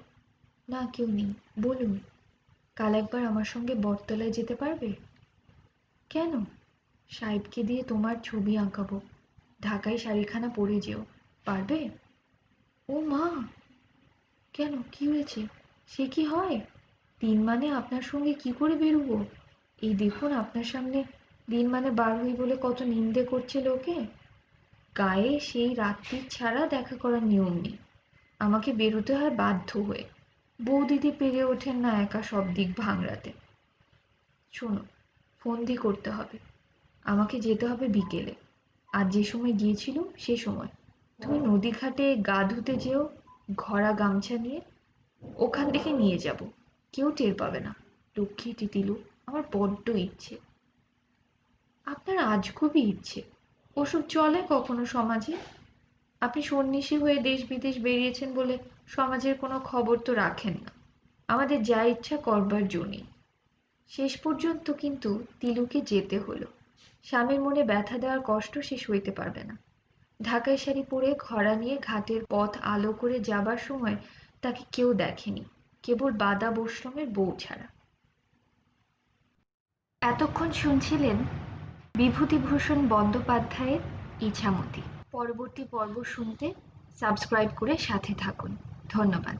না, কেউ নেই, বলুন। কাল একবার আমার সঙ্গে বটতলায় যেতে পারবে? কেন? সাহেবকে দিয়ে তোমার ছবি আঁকাবো। ঢাকায় শাড়িখানা পরে যেও, পারবে? ও মা! কেন, কি হয়েছে? সে কি হয়? দিন মানে আপনার সঙ্গে কি করে বেরোবো? এই দেখুন, আপনার সামনে দিন মানে বার হই বলে কত নিন্দে করছে লোকে। গায়ে সেই রাত্রির ছাড়া দেখা করার নিয়ম নেই। আমাকে বেরোতে হয় বাধ্য হয়ে। বৌদিদি পেরে ওঠেন না একা সব দিক ভাঙড়াতে। শোনো, ফন্দি করতে হবে। আমাকে যেতে হবে বিকেলে। আর যে সময় গিয়েছিলুম সে সময়। তুমি নদীঘাটে গা ধুতে যেও, ঘড়া গামছা নিয়ে। ওখান থেকে নিয়ে যাব, কেউ টের পাবে না। লক্ষ্মী তিতিলু, আমার বড্ড ইচ্ছে। আপনার আজগুবি ইচ্ছে। ওসব চলে কখনো সমাজে? আপনি সন্ন্যাসী হয়ে দেশ বিদেশ বেরিয়েছেন বলে সমাজের কোনো খবর তো রাখেন না। আমাদের যা ইচ্ছা করবার জো নেই। শেষ পর্যন্ত কিন্তু তিলুকে যেতে হলো। স্বামীর মনে ব্যথা দেওয়ার কষ্ট সে সইতে পারবে না। ঢাকাই শাড়ি পরে ঘোড়া নিয়ে ঘাটের পথ আলো করে যাবার সময় তাকে কেউ দেখেনি, কেবল বাদা বৈষ্ণবের বউ ছাড়া। এতক্ষণ শুনছিলেন বিভূতিভূষণ বন্দ্যোপাধ্যায়ের ইছামতি। পরবর্তী পর্ব শুনতে সাবস্ক্রাইব করে সাথে থাকুন। ধন্যবাদ।